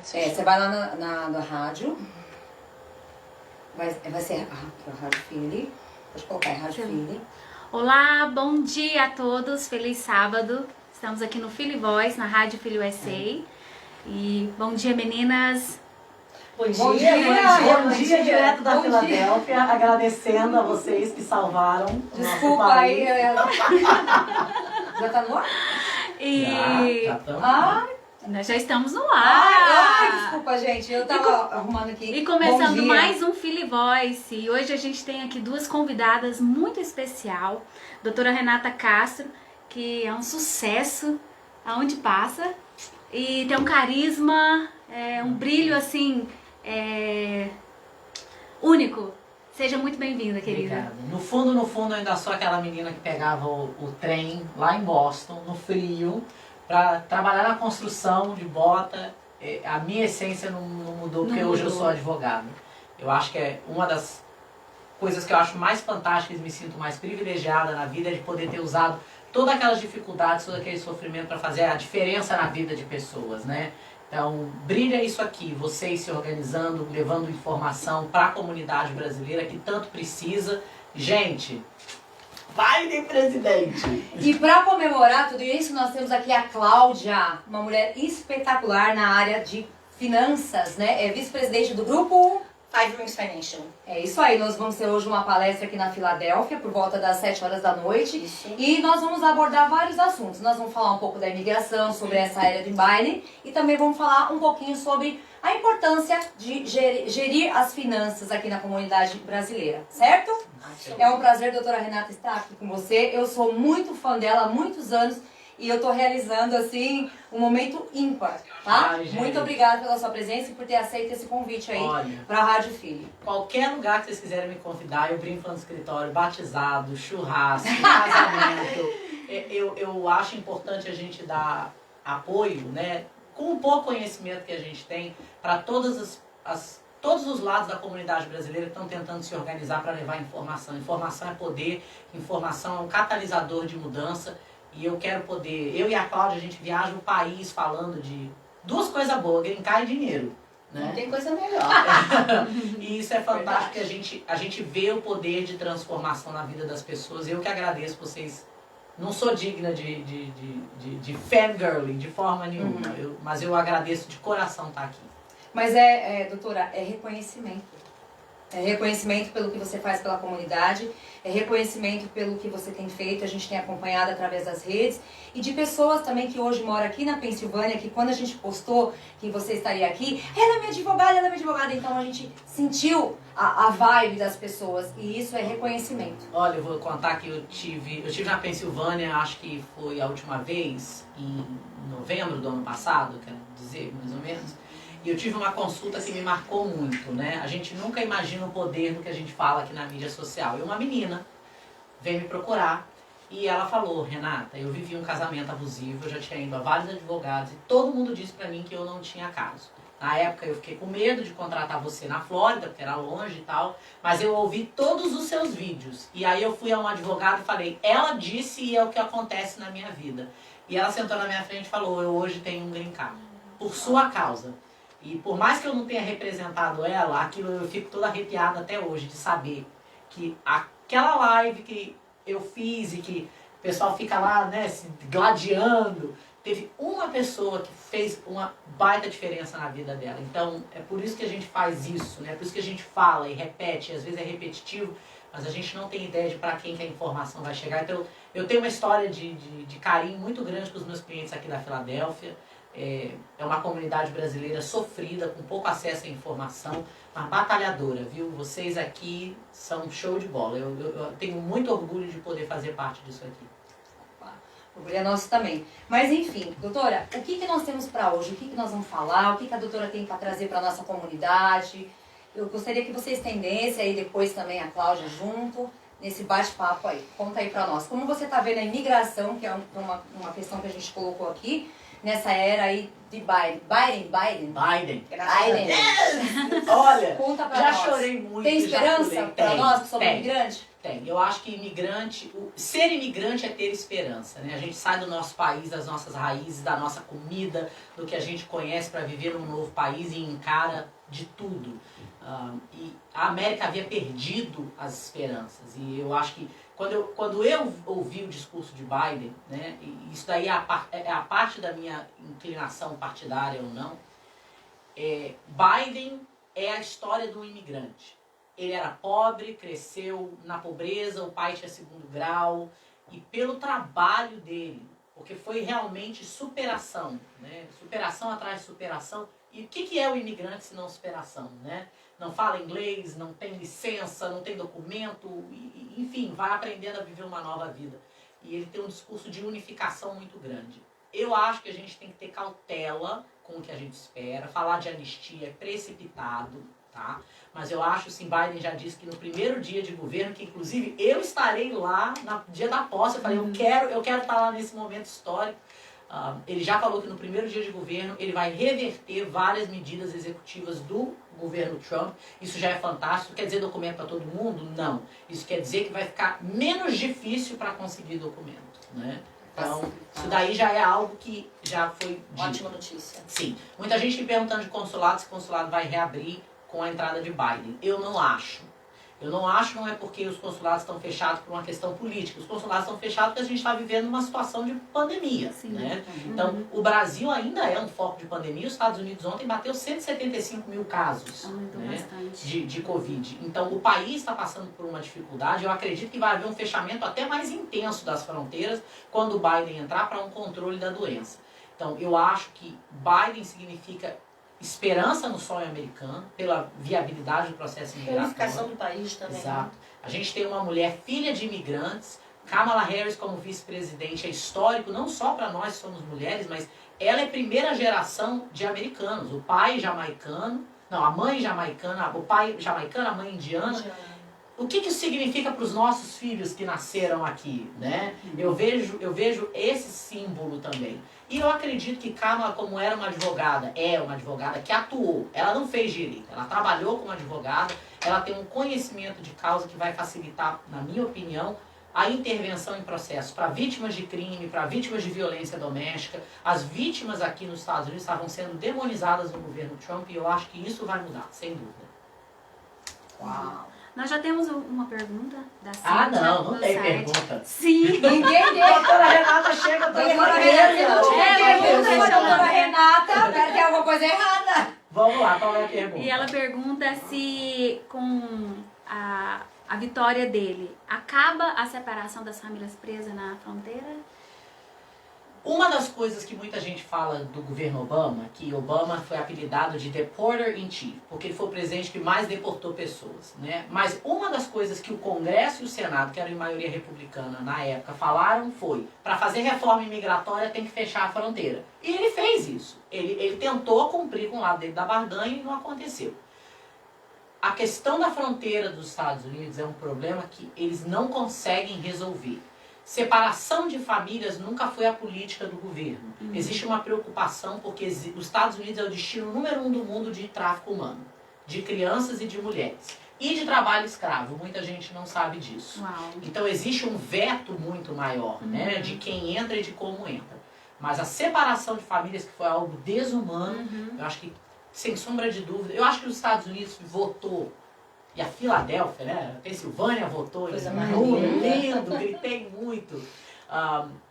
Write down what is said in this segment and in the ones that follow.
Você vai lá na rádio. Vai ser a Rádio Philly. Pode colocar, Rádio Philly. Olá, bom dia a todos. Feliz sábado. Estamos aqui no Philly Voice, na Rádio Philly USA. E bom dia, meninas. Bom dia, direto da Filadélfia, agradecendo a vocês que salvaram o nosso país. Já tá no ar? Nós já estamos no ar. Desculpa, gente, eu tava arrumando aqui. E começando mais um Philly Voice. E hoje a gente tem aqui duas convidadas muito especial. Doutora Renata Castro, que é um sucesso aonde passa. E tem um carisma, um brilho assim, único. Seja muito bem-vinda, querida. Obrigada. No fundo, eu ainda sou aquela menina que pegava o trem lá em Boston, no frio, para trabalhar na construção de bota. A minha essência não mudou, porque hoje eu sou advogado. Eu acho que é uma das coisas que eu acho mais fantásticas e me sinto mais privilegiada na vida, é de poder ter usado todas aquelas dificuldades, todo aquele sofrimento para fazer a diferença na vida de pessoas, né? Então, brilha isso aqui, vocês se organizando, levando informação para a comunidade brasileira que tanto precisa. Gente, Biden presidente! E para comemorar tudo isso, nós temos aqui a Cláudia, uma mulher espetacular na área de finanças, né? É vice-presidente do grupo Five Rings Financial. É isso aí, nós vamos ter hoje uma palestra aqui na Filadélfia, por volta das 7 horas da noite. Isso. E nós vamos abordar vários assuntos. Nós vamos falar um pouco da imigração, sobre essa área do Biden, e também vamos falar um pouquinho sobre a importância de gerir as finanças aqui na comunidade brasileira, certo? É um prazer, doutora Renata, estar aqui com você. Eu sou muito fã dela há muitos anos e eu tô realizando, assim, um momento ímpar, tá? Muito obrigada pela sua presença e por ter aceito esse convite aí pra Rádio Philly. Qualquer lugar que vocês quiserem me convidar, eu brinco lá no escritório, batizado, churrasco, casamento. Eu acho importante a gente dar apoio, né? Com o pouco conhecimento que a gente tem, para todos os lados da comunidade brasileira que estão tentando se organizar para levar informação. Informação é poder, informação é um catalisador de mudança. E eu quero poder, eu e a Cláudia, a gente viaja o país falando de duas coisas boas, green card e dinheiro. Né? Não tem coisa melhor. E isso é fantástico, que a gente vê o poder de transformação na vida das pessoas. Eu que agradeço vocês. Não sou digna de fangirling de forma nenhuma, mas eu agradeço de coração estar aqui. Mas doutora, é reconhecimento. É reconhecimento pelo que você faz pela comunidade, é reconhecimento pelo que você tem feito, a gente tem acompanhado através das redes, e de pessoas também que hoje moram aqui na Pensilvânia, que quando a gente postou que você estaria aqui, ela é minha advogada, então a gente sentiu a vibe das pessoas, e isso é reconhecimento. Olha, eu vou contar que eu tive na Pensilvânia, acho que foi a última vez, em novembro do ano passado, quero dizer, mais ou menos. E eu tive uma consulta que me marcou muito, né? A gente nunca imagina o poder do que a gente fala aqui na mídia social. E uma menina veio me procurar e ela falou: Renata, eu vivi um casamento abusivo, eu já tinha ido a vários advogados e todo mundo disse pra mim que eu não tinha caso. Na época eu fiquei com medo de contratar você na Flórida, porque era longe e tal, mas eu ouvi todos os seus vídeos. E aí eu fui a um advogado e falei: ela disse e é o que acontece na minha vida. E ela sentou na minha frente e falou: eu hoje tenho um green card, por sua causa. E por mais que eu não tenha representado ela, aquilo eu fico toda arrepiada até hoje de saber que aquela live que eu fiz e que o pessoal fica lá, né, se gladiando, teve uma pessoa que fez uma baita diferença na vida dela. Então é por isso que a gente faz isso, né? É por isso que a gente fala e repete, às vezes é repetitivo, mas a gente não tem ideia de para quem que a informação vai chegar. Então eu tenho uma história de carinho muito grande com os meus clientes aqui da Filadélfia. É uma comunidade brasileira sofrida, com pouco acesso à informação, mas batalhadora, viu? Vocês aqui são show de bola. Eu tenho muito orgulho de poder fazer parte disso aqui. O orgulho é nosso também. Mas enfim, doutora, o que nós temos para hoje? O que nós vamos falar? O que a doutora tem para trazer para a nossa comunidade? Eu gostaria que você estendesse aí depois também a Cláudia junto, nesse bate-papo aí. Conta aí para nós. Como você está vendo a imigração, que é uma questão que a gente colocou aqui, nessa era aí de Biden. Olha, Conta pra já nós. chorei muito. Tem já esperança chorei. pra Tem, nós que somos tem. imigrantes? Tem. Eu acho que ser imigrante é ter esperança, né? A gente sai do nosso país, das nossas raízes, da nossa comida, do que a gente conhece para viver num novo país e encara de tudo. E a América havia perdido as esperanças. E eu acho que quando eu ouvi o discurso de Biden, né? E isso daí é a parte da minha inclinação partidária ou não. Biden é a história do imigrante. Ele era pobre, cresceu na pobreza, o pai tinha 2º grau, e pelo trabalho dele, porque foi realmente superação, né? Superação atrás de superação. E o que é o imigrante se não superação, né? Não fala inglês, não tem licença, não tem documento, enfim, vai aprendendo a viver uma nova vida. E ele tem um discurso de unificação muito grande. Eu acho que a gente tem que ter cautela com o que a gente espera. Falar de anistia é precipitado, tá? Mas eu acho, sim, Biden já disse que no primeiro dia de governo, que inclusive eu estarei lá no dia da posse, eu falei, eu quero estar lá nesse momento histórico. Ele já falou que no primeiro dia de governo ele vai reverter várias medidas executivas do governo Trump. Isso já é fantástico. Quer dizer documento para todo mundo? Não. Isso quer dizer que vai ficar menos difícil para conseguir documento, né? Então, isso daí já é algo que já foi dito. Ótima notícia. Sim. Muita gente me perguntando de consulado, se o consulado vai reabrir com a entrada de Biden. Eu não acho. Não é porque os consulados estão fechados por uma questão política. Os consulados estão fechados porque a gente está vivendo uma situação de pandemia. Sim. Né? Então, o Brasil ainda é um foco de pandemia. Os Estados Unidos ontem bateu 175 mil casos, né, de Covid. Então, o país está passando por uma dificuldade. Eu acredito que vai haver um fechamento até mais intenso das fronteiras quando o Biden entrar para um controle da doença. Então, eu acho que Biden significa esperança no sonho americano, pela viabilidade do processo migratório. Unificação do país também. Exato. A gente tem uma mulher filha de imigrantes. Kamala Harris como vice-presidente é histórico, não só para nós que somos mulheres, mas ela é primeira geração de americanos. O pai jamaicano, não, a mãe jamaicana, o pai jamaicano, a mãe indiana. O que isso significa para os nossos filhos que nasceram aqui, né? Eu vejo esse símbolo também. E eu acredito que Kamala, como era uma advogada, é uma advogada que atuou. Ela não fez direito, ela trabalhou como advogada, ela tem um conhecimento de causa que vai facilitar, na minha opinião, a intervenção em processos para vítimas de crime, para vítimas de violência doméstica. As vítimas aqui nos Estados Unidos estavam sendo demonizadas no governo Trump e eu acho que isso vai mudar, sem dúvida. Uau! Nós já temos uma pergunta da Cíntia. Não tem site. pergunta. Sim. Ninguém deu. Doutora Renata chega, Doutora Renata, pera, tem alguma coisa errada. Vamos lá, qual é a pergunta? E ela pergunta se com a vitória dele, acaba a separação das famílias presas na fronteira? Uma das coisas que muita gente fala do governo Obama, que Obama foi apelidado de Deporter in Chief, porque ele foi o presidente que mais deportou pessoas, né? Mas uma das coisas que o Congresso e o Senado, que eram em maioria republicana na época, falaram foi, para fazer reforma imigratória tem que fechar a fronteira. E ele fez isso. Ele tentou cumprir com o lado dele da barganha e não aconteceu. A questão da fronteira dos Estados Unidos é um problema que eles não conseguem resolver. Separação de famílias nunca foi a política do governo. Existe uma preocupação porque os Estados Unidos é o destino número 1 do mundo de tráfico humano, de crianças e de mulheres. E de trabalho escravo, muita gente não sabe disso. Uau. Então existe um veto muito maior, né, de quem entra e de como entra. Mas a separação de famílias, que foi algo desumano, eu acho que, sem sombra de dúvida, eu acho que os Estados Unidos votou, e a Filadélfia, né, a Pensilvânia votou, Coisa lindo, gritei muito,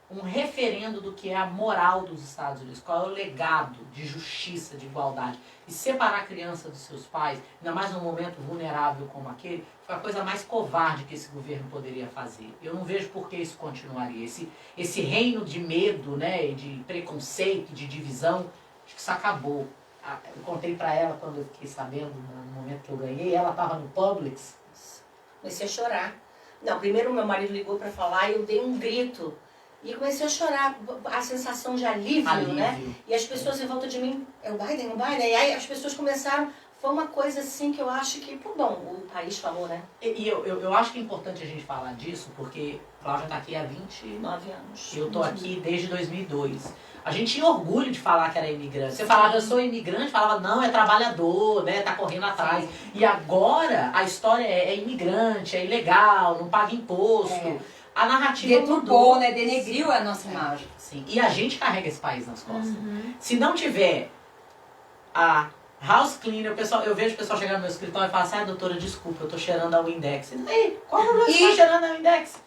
um referendo do que é a moral dos Estados Unidos, qual é o legado de justiça, de igualdade. E separar a criança dos seus pais, ainda mais num momento vulnerável como aquele, foi a coisa mais covarde que esse governo poderia fazer. Eu não vejo por que isso continuaria. Esse reino de medo, né, de preconceito, de divisão, acho que isso acabou. Eu contei pra ela quando eu fiquei sabendo, no momento que eu ganhei, ela estava no Publix. Comecei a chorar. Não, primeiro meu marido ligou para falar e eu dei um grito. E comecei a chorar. A sensação de alívio, né? E as pessoas em volta de mim, é o Biden? E aí as pessoas começaram a foi uma coisa assim que eu acho que, bom, o país falou, né? E eu acho que é importante a gente falar disso, porque a Cláudia tá aqui há 9 anos. Eu tô aqui desde 2002. A gente tinha orgulho de falar que era imigrante. Você falava, eu sou imigrante, falava, não, é trabalhador, né, tá correndo atrás. Sim. E agora a história é imigrante, é ilegal, não paga imposto. É. A narrativa Deturpou, mudou. né? Denegriu a nossa imagem. Sim. E a gente carrega esse país nas costas. Se não tiver a house cleaner, eu vejo o pessoal chegar no meu escritório e falar assim, doutora, desculpa, eu tô cheirando a Windex. E daí, qual o problema de estar cheirando a Windex?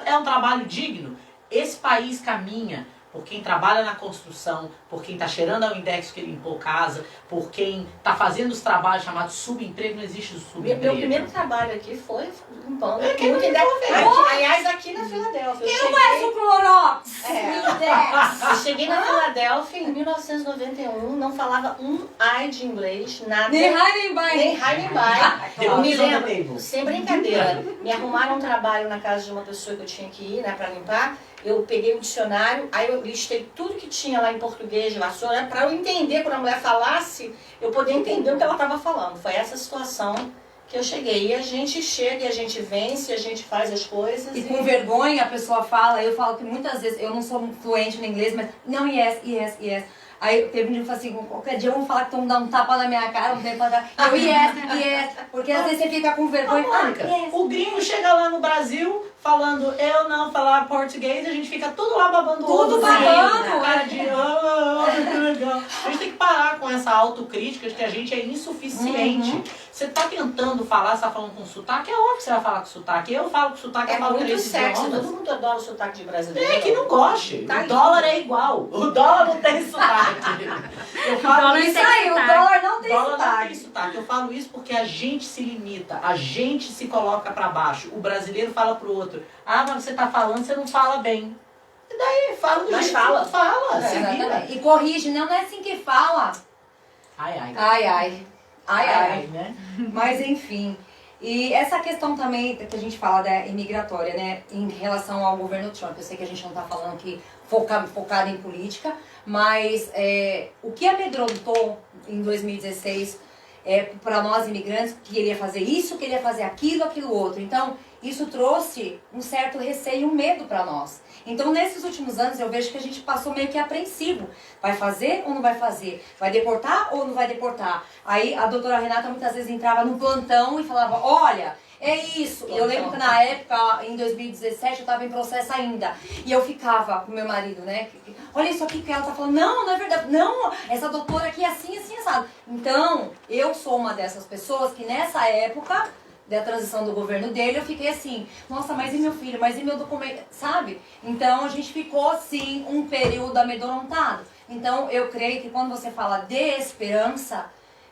É um trabalho digno? Esse país caminha por quem trabalha na construção, por quem está cheirando a Windex que limpou casa, por quem está fazendo os trabalhos chamados subemprego, não existe subemprego. Meu primeiro trabalho aqui foi limpando. É que muito limpou, velho. Aliás, aqui na Filadélfia. Eu conheço o Clorox! É. Eu cheguei na Filadélfia em 1991, não falava um ai de inglês, nada. Nem high nem baixo. Nem high nem baixo. Eu me Claro. lembro, sem brincadeira, me arrumaram um trabalho na casa de uma pessoa que eu tinha que ir, né, pra limpar. Eu peguei o dicionário, aí eu listei tudo que tinha lá em português, vassoura, para eu entender, quando a mulher falasse, eu poder entender o que ela estava falando. Foi essa situação que eu cheguei. E a gente chega, e a gente vence, a gente faz as coisas. E com vergonha a pessoa fala, eu falo que muitas vezes, eu não sou fluente no inglês, mas não, yes. Aí teve um dia que eu falei assim, qualquer dia vão falar que estão dando um tapa na minha cara, um tempo pra dar. Eu, yes. Porque às vezes você fica com vergonha. Mônica, o gringo chega lá no Brasil falando eu não falar português, a gente fica tudo lá babando Tudo ovo, babando, né? Cara de, que legal. A gente tem que parar com essa autocrítica de que a gente é insuficiente. Você tá tentando falar, você tá falando com sotaque, é óbvio que você vai falar com sotaque. Eu falo com sotaque, eu É falo muito três sexy, idiomas. todo mundo adora o sotaque de brasileiro. É que não goste. Tá O dólar é igual. O dólar não tem sotaque. Eu falo dólar isso. Isso aí, o dólar não O tem dólar não tem sotaque. sotaque. Eu falo isso porque a gente se limita, a gente se coloca pra baixo. O brasileiro fala pro outro, ah, mas você tá falando, você não fala bem. E daí, fala do Mas jeito fala. que fala, É, se vira. exatamente. E corrige, não é assim que fala. Ai, né? Mas enfim. E essa questão também que a gente fala da imigratória, né, em relação ao governo Trump, eu sei que a gente não tá falando aqui focado em política, mas o que amedrontou em 2016 para nós imigrantes, que ele ia fazer isso, que ele ia fazer aquilo outro. Então, isso trouxe um certo receio, um medo para nós. Então, nesses últimos anos, eu vejo que a gente passou meio que apreensivo. Vai fazer ou não vai fazer? Vai deportar ou não vai deportar? Aí, a doutora Renata muitas vezes entrava no plantão e falava, olha, é isso. E eu lembro que na época, em 2017, eu estava em processo ainda. E eu ficava com meu marido, né? Olha isso aqui que ela tá falando. Não, não é verdade. Não, essa doutora aqui é assim, assado. Então, eu sou uma dessas pessoas que nessa época da transição do governo dele, eu fiquei assim, nossa, mas e meu filho? Mas e meu documento? Sabe? Então, a gente ficou, sim, um período amedrontado. Então, eu creio que quando você fala de esperança,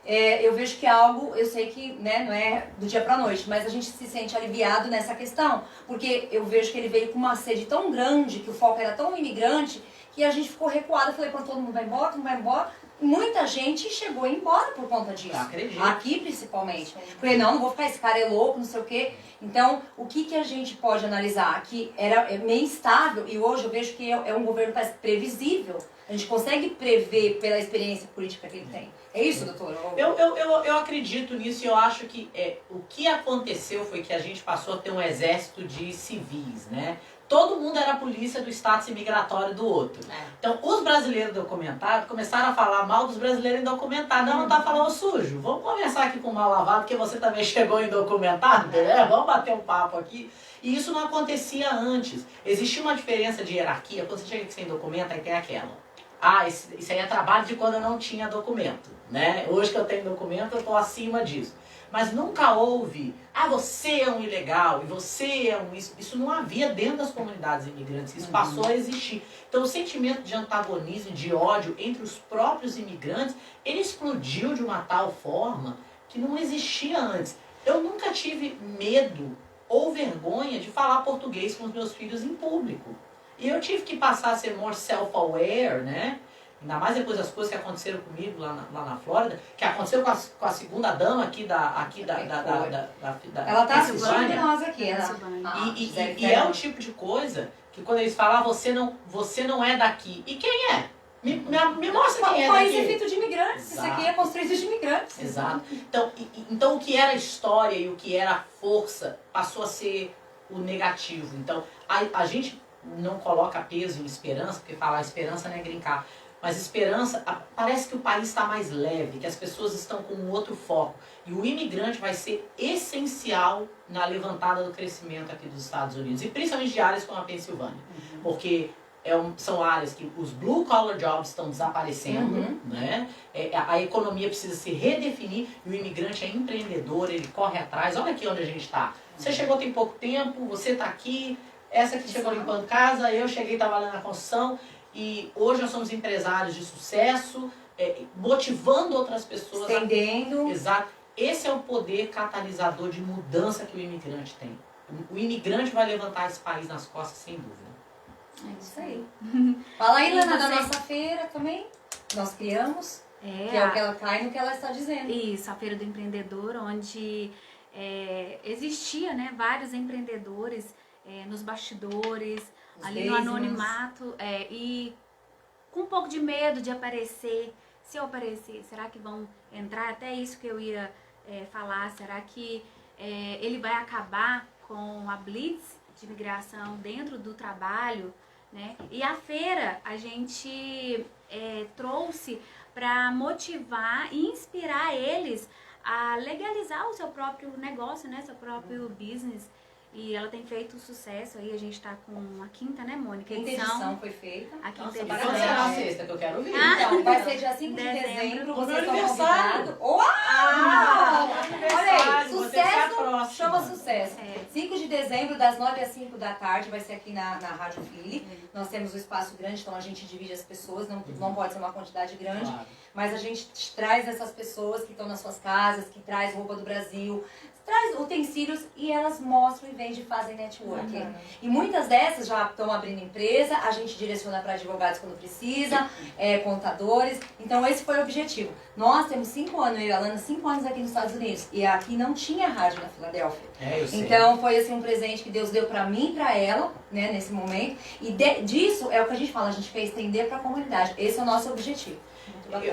eu vejo que é algo, eu sei que né, não é do dia pra noite, mas a gente se sente aliviado nessa questão, porque eu vejo que ele veio com uma sede tão grande, que o foco era tão imigrante, que a gente ficou recuado. Eu falei, pronto, todo mundo vai embora, todo mundo vai embora. Muita gente chegou embora por conta disso. Acredito. Aqui, principalmente. Falei, não vou ficar, esse cara é louco, não sei o quê. Então, o que a gente pode analisar? Que era meio instável, e hoje eu vejo que é um governo previsível. A gente consegue prever pela experiência política que ele tem. É isso, doutora? Eu acredito nisso e eu acho que o que aconteceu foi que a gente passou a ter um exército de civis, né? Todo mundo era a polícia do status imigratório do outro. Então, os brasileiros documentados começaram a falar mal dos brasileiros indocumentados. Não tá falando sujo. Vamos conversar aqui com o mal lavado, porque você também chegou indocumentado, né? Vamos bater um papo aqui. E isso não acontecia antes. Existia uma diferença de hierarquia. Quando você chega aqui sem documento, aí tem aquela. Ah, isso aí é trabalho de quando eu não tinha documento, né? Hoje que eu tenho documento, eu tô acima disso. Mas nunca houve, você é um ilegal e você é um isso. Isso não havia dentro das comunidades imigrantes, isso passou a existir. Então o sentimento de antagonismo, de ódio entre os próprios imigrantes, ele explodiu de uma tal forma que não existia antes. Eu nunca tive medo ou vergonha de falar português com os meus filhos em público. E eu tive que passar a ser more self-aware, né? Ainda mais depois das coisas que aconteceram comigo lá na Flórida, que aconteceu com a segunda dama aqui da Ela tá assistindo Pensilvânia. nós aqui, né? E é um tipo de coisa que quando eles falam, você não é daqui. E quem é? Me mostra quem é O país daqui. é feito de imigrantes, isso aqui é construído de imigrantes. Exato. Então o que era história e o que era força passou a ser o negativo. Então a gente não coloca peso em esperança, porque falar esperança não é brincar. Mas esperança, parece que o país está mais leve, que as pessoas estão com um outro foco. E o imigrante vai ser essencial na levantada do crescimento aqui dos Estados Unidos. E principalmente de áreas como a Pensilvânia. Porque são áreas que os blue collar jobs estão desaparecendo, né? A economia precisa se redefinir e o imigrante é empreendedor, ele corre atrás. Olha aqui onde a gente está. Você chegou tem pouco tempo, você está aqui, essa aqui chegou limpando casa, eu cheguei trabalhando na construção e hoje nós somos empresários de sucesso, motivando outras pessoas. Estendendo. Exato. Esse é o poder catalisador de mudança que o imigrante tem. O imigrante vai levantar esse país nas costas, sem dúvida. É isso aí. Fala aí, E Lana, da você? nossa feira também. Nós criamos, que é o que ela cai no que ela está dizendo. Isso, a Feira do Empreendedor, onde existia, né, vários empreendedores nos bastidores, Os ali no basements. anonimato, e com um pouco de medo de aparecer. Se eu aparecer, será que vão entrar? Até isso que eu ia falar, será que ele vai acabar com a blitz de imigração dentro do trabalho, né? E a feira a gente trouxe para motivar e inspirar eles a legalizar o seu próprio negócio, né? Seu próprio business. E ela tem feito sucesso aí, a gente tá com a quinta, né, Mônica? Quinta edição foi feita. A quinta Nossa, edição. quando será a sexta que eu quero ver? Então, vai ser dia 5 de Dezembro. dezembro, O vocês meu estão aniversário. convidados. Uau! Olha aí, Vou ter que ser a sucesso próxima. chama sucesso. 5 de dezembro, das 9 às 5 da tarde, vai ser aqui na Rádio Philly. Nós temos um espaço grande, então a gente divide as pessoas, não pode ser uma quantidade grande. Claro. Mas a gente traz essas pessoas que estão nas suas casas, que traz roupa do Brasil, traz utensílios e elas mostram e vendem e fazem networking. E muitas dessas já estão abrindo empresa, a gente direciona para advogados quando precisa, contadores. Então esse foi o objetivo. Nós temos 5 anos, eu e a Alana, 5 anos aqui nos Estados Unidos. E aqui não tinha rádio na Filadélfia. Eu sei. Então foi assim um presente que Deus deu pra mim e pra ela, né, nesse momento. E disso é o que a gente fala, a gente quer estender pra comunidade. Esse é o nosso objetivo.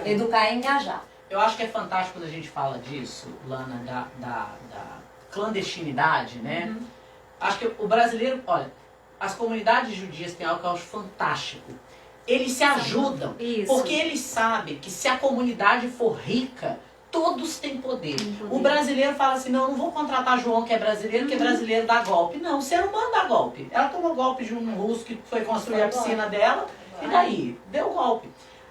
Educar e engajar. Eu acho que é fantástico quando a gente fala disso, Lana, da clandestinidade, né? Acho que o brasileiro, olha, as comunidades judias têm algo que eu acho fantástico. Eles se ajudam, Isso. porque eles sabem que se a comunidade for rica, todos têm poder. Tem poder. O brasileiro fala assim, não vou contratar João que é brasileiro, porque brasileiro dá golpe. Não, você não manda dar golpe. Ela tomou golpe de um russo que foi construir a piscina dela, e daí? Deu golpe.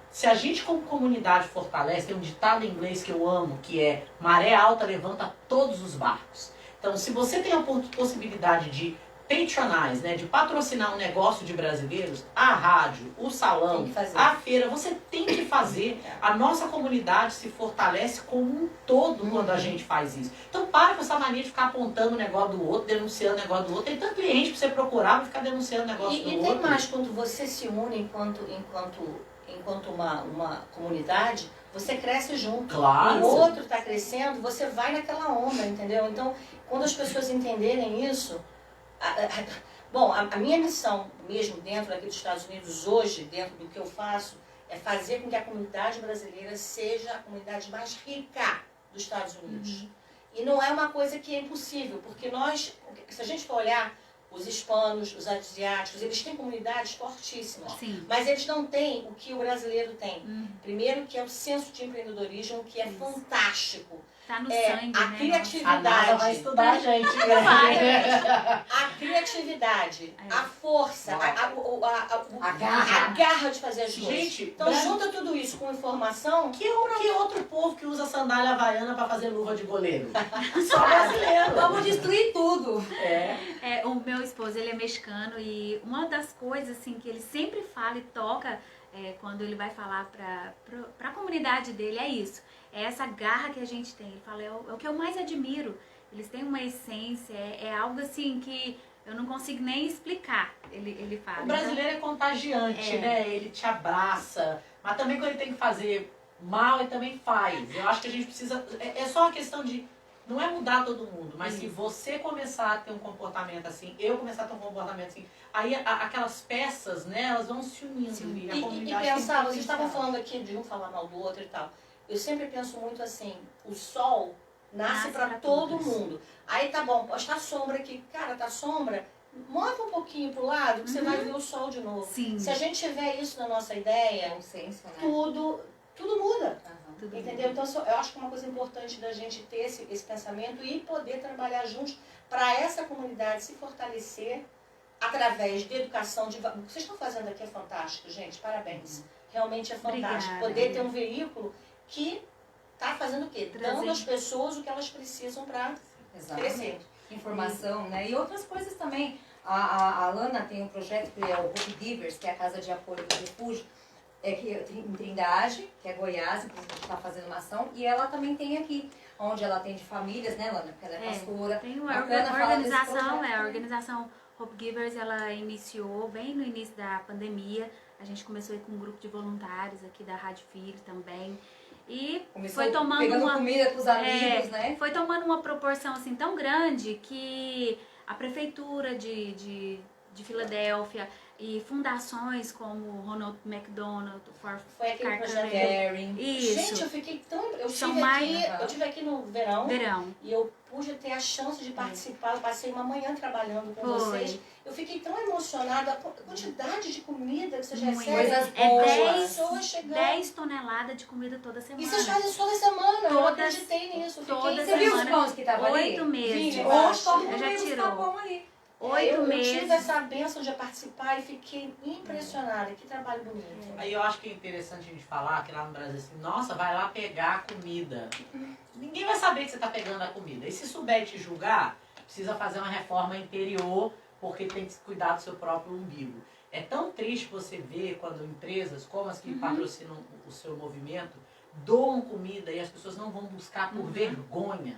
Se a gente como comunidade fortalece, tem um ditado em inglês que eu amo, que é maré alta levanta todos os barcos. Então, se você tem a possibilidade de patronize, né, de patrocinar um negócio de brasileiros, a rádio, o salão, Tem que fazer. a feira, você tem que fazer. A nossa comunidade se fortalece como um todo quando a gente faz isso. Então, para com essa mania de ficar apontando o negócio do outro, denunciando o negócio do outro. Tem tanto cliente pra você procurar pra ficar denunciando o negócio do E outro. tem mais, quando você se une enquanto uma comunidade, você cresce junto. Claro. O outro está crescendo, você vai naquela onda, entendeu? Então, quando as pessoas entenderem isso... Bom, a minha missão mesmo dentro aqui dos Estados Unidos hoje, dentro do que eu faço, é fazer com que a comunidade brasileira seja a comunidade mais rica dos Estados Unidos. E não é uma coisa que é impossível, porque se a gente for olhar, os hispanos, os asiáticos, eles têm comunidades fortíssimas. Sim. Mas eles não têm o que o brasileiro tem. Primeiro, que é o senso de empreendedorismo, que é fantástico. Tá no sangue, A né? A Nada vai criatividade, estudar a gente, né? a criatividade, a força, A garra. a garra de fazer as coisas. Gente, Então junta tudo isso com informação. Que outro povo que usa sandália havaiana pra fazer luva de goleiro? Só brasileiro. Vamos destruir tudo. É. O meu esposo, ele é mexicano e uma das coisas assim que ele sempre fala e toca quando ele vai falar pra comunidade dele é isso. É essa garra que a gente tem. Ele fala, é o que eu mais admiro. Eles têm uma essência, é algo assim que eu não consigo nem explicar, ele fala. O brasileiro é contagiante, né? Ele te abraça. Mas também quando ele tem que fazer mal, ele também faz. Eu acho que a gente precisa... É só uma questão de não é mudar todo mundo, mas se você começar a ter um comportamento assim, eu começar a ter um comportamento assim, aí aquelas peças, né, elas vão se unindo. E a E comunidade pensar, tem vocês estavam potencial. falando aqui de um falar mal do outro e tal. Eu sempre penso muito assim, o sol nasce para todo todos. mundo. Aí tá bom, pode estar sombra aqui. Cara, tá sombra, move um pouquinho pro lado que você vai ver o sol de novo. Sim. Se a gente tiver isso na nossa ideia, Consenso, né? tudo muda. Aham. Tudo Entendeu? bem. Então eu acho que é uma coisa importante da gente ter esse pensamento e poder trabalhar juntos para essa comunidade se fortalecer através de educação. O que vocês estão fazendo aqui é fantástico, gente. Parabéns. Realmente é fantástico. Obrigada. Poder ter um veículo que está fazendo o quê? Trazer. Dando às pessoas o que elas precisam para Exatamente. crescer. Informação, né? E outras coisas também. A Alana tem um projeto que é o Hope Givers, que é a Casa de Apoio do Refúgio, em Trindade, que é Goiás, inclusive a gente está fazendo uma ação. E ela também tem aqui, onde ela atende famílias, né, Alana? Porque ela é pastora. Tem uma Bacana falar desse organização, projeto, a né? organização Hope Givers, ela iniciou bem no início da pandemia. A gente começou aí com um grupo de voluntários aqui da Rádio Filho também. E Começou foi tomando pegando uma... comida com os amigos, É, né? foi tomando uma proporção assim tão grande que a prefeitura de Filadélfia e fundações como o Ronald McDonald, Foi aquele Carter projeto. Caring. Isso, Gente, eu fiquei tão. São Eu tive aqui no verão. verão. E eu pude ter a chance de participar. Eu passei uma manhã trabalhando com Foi. vocês. Eu fiquei tão emocionada. A quantidade de comida que vocês Muito. recebem. Coisas É boas. 10 pessoas chegando. 10 toneladas de comida toda semana. E vocês fazem isso toda semana. Eu Todas- acreditei nisso. Eu todas fiquei Você viu os semana. pães que estavam ali? 8 meses. Vi, Hoje todo Eu mundo já veio buscar tirou. pão ali. 8 eu meses. tive essa bênção de participar e fiquei impressionada. Que trabalho bonito. Aí eu acho que é interessante a gente falar que lá no Brasil assim, nossa, vai lá pegar a comida. Ninguém vai saber que você está pegando a comida. E se souber te julgar, precisa fazer uma reforma interior, porque tem que cuidar do seu próprio umbigo. É tão triste você ver quando empresas como as que patrocinam o seu movimento doam comida e as pessoas não vão buscar por vergonha.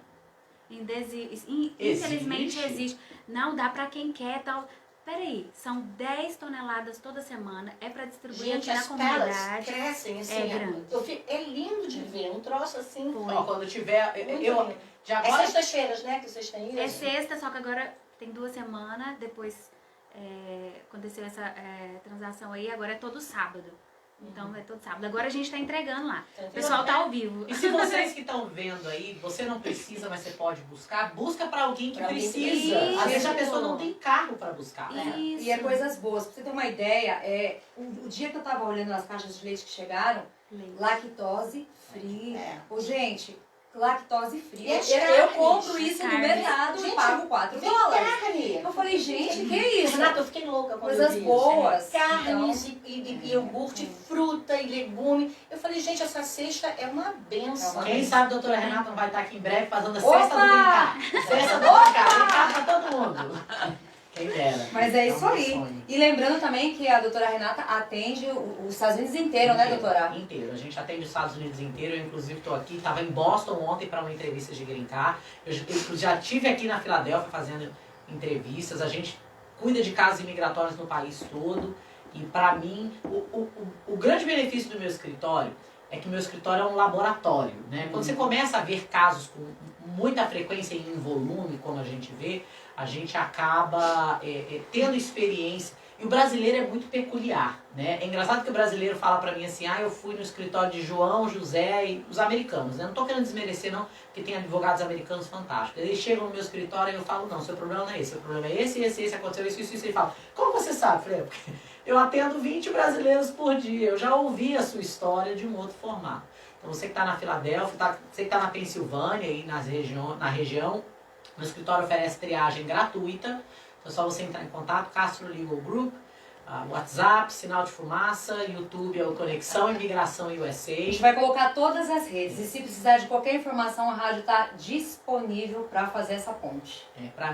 Infelizmente existe. Não dá pra quem quer tal. Peraí, são 10 toneladas toda semana. É pra distribuir Gente, aqui as na pelas comunidade. crescem assim. É grande. É lindo de ver. Um troço assim. Foi. Ó, quando tiver. Muito Eu, lindo. de É agora. sextas-feiras, né? Que vocês têm isso? É sexta, só que agora tem 2 semanas. Depois aconteceu essa transação aí. Agora é todo sábado. Então é todo sábado. Agora a gente tá entregando lá. O pessoal tá ao vivo. E se vocês que estão vendo aí, você não precisa, mas você pode buscar, busca para alguém que Pra alguém que precisa. precisa. Às vezes a pessoa não tem carro para buscar. Isso. E é coisas boas. Pra você ter uma ideia, o dia que eu tava olhando as caixas de leite que chegaram, Leite. lactose free. É. Ô, gente, lactose free. E as Eu carnes? compro isso no Carnes. mercado e Gente, pago 4 Tem dólares. carne. Eu falei, gente, que isso? Renata, eu fiquei louca quando eu Coisas vi isso. boas. Carnes e iogurte, fruta e legume. Eu falei, gente, essa cesta é uma benção. Quem sabe a doutora Renata não vai estar aqui em breve fazendo a Opa! cesta do brincar. Cesta do brincar pra todo mundo. Quem dera. Mas é isso um aí. sonho. E lembrando também que a doutora Renata atende os Estados Unidos inteiro, né, doutora? Inteiro. A gente atende os Estados Unidos inteiro. Eu, inclusive, estou aqui. Estava em Boston ontem para uma entrevista de Green Card. Eu já estive aqui na Filadélfia fazendo entrevistas. A gente cuida de casos imigratórios no país todo. E, para mim, o grande benefício do meu escritório é que o meu escritório é um laboratório, né? Quando você começa a ver casos com muita frequência e em volume, como a gente vê, a gente acaba tendo experiência. E o brasileiro é muito peculiar, né? É engraçado que o brasileiro fala pra mim assim, eu fui no escritório de João, José e os americanos, né? Não tô querendo desmerecer não, porque tem advogados americanos fantásticos. Eles chegam no meu escritório e eu falo, não, seu problema não é esse, seu problema é esse, aconteceu isso. Ele fala, como você sabe? Eu falei, porque eu atendo 20 brasileiros por dia, eu já ouvi a sua história de um outro formato. Então você que está na Filadélfia, você que está na Pensilvânia e na região, meu escritório oferece triagem gratuita. Então é só você entrar em contato, Castro Legal Group, WhatsApp, Sinal de Fumaça, YouTube é o Conexão Imigração A USA. gente vai colocar todas as redes. E se precisar de qualquer informação, a rádio está disponível para fazer essa ponte. Pra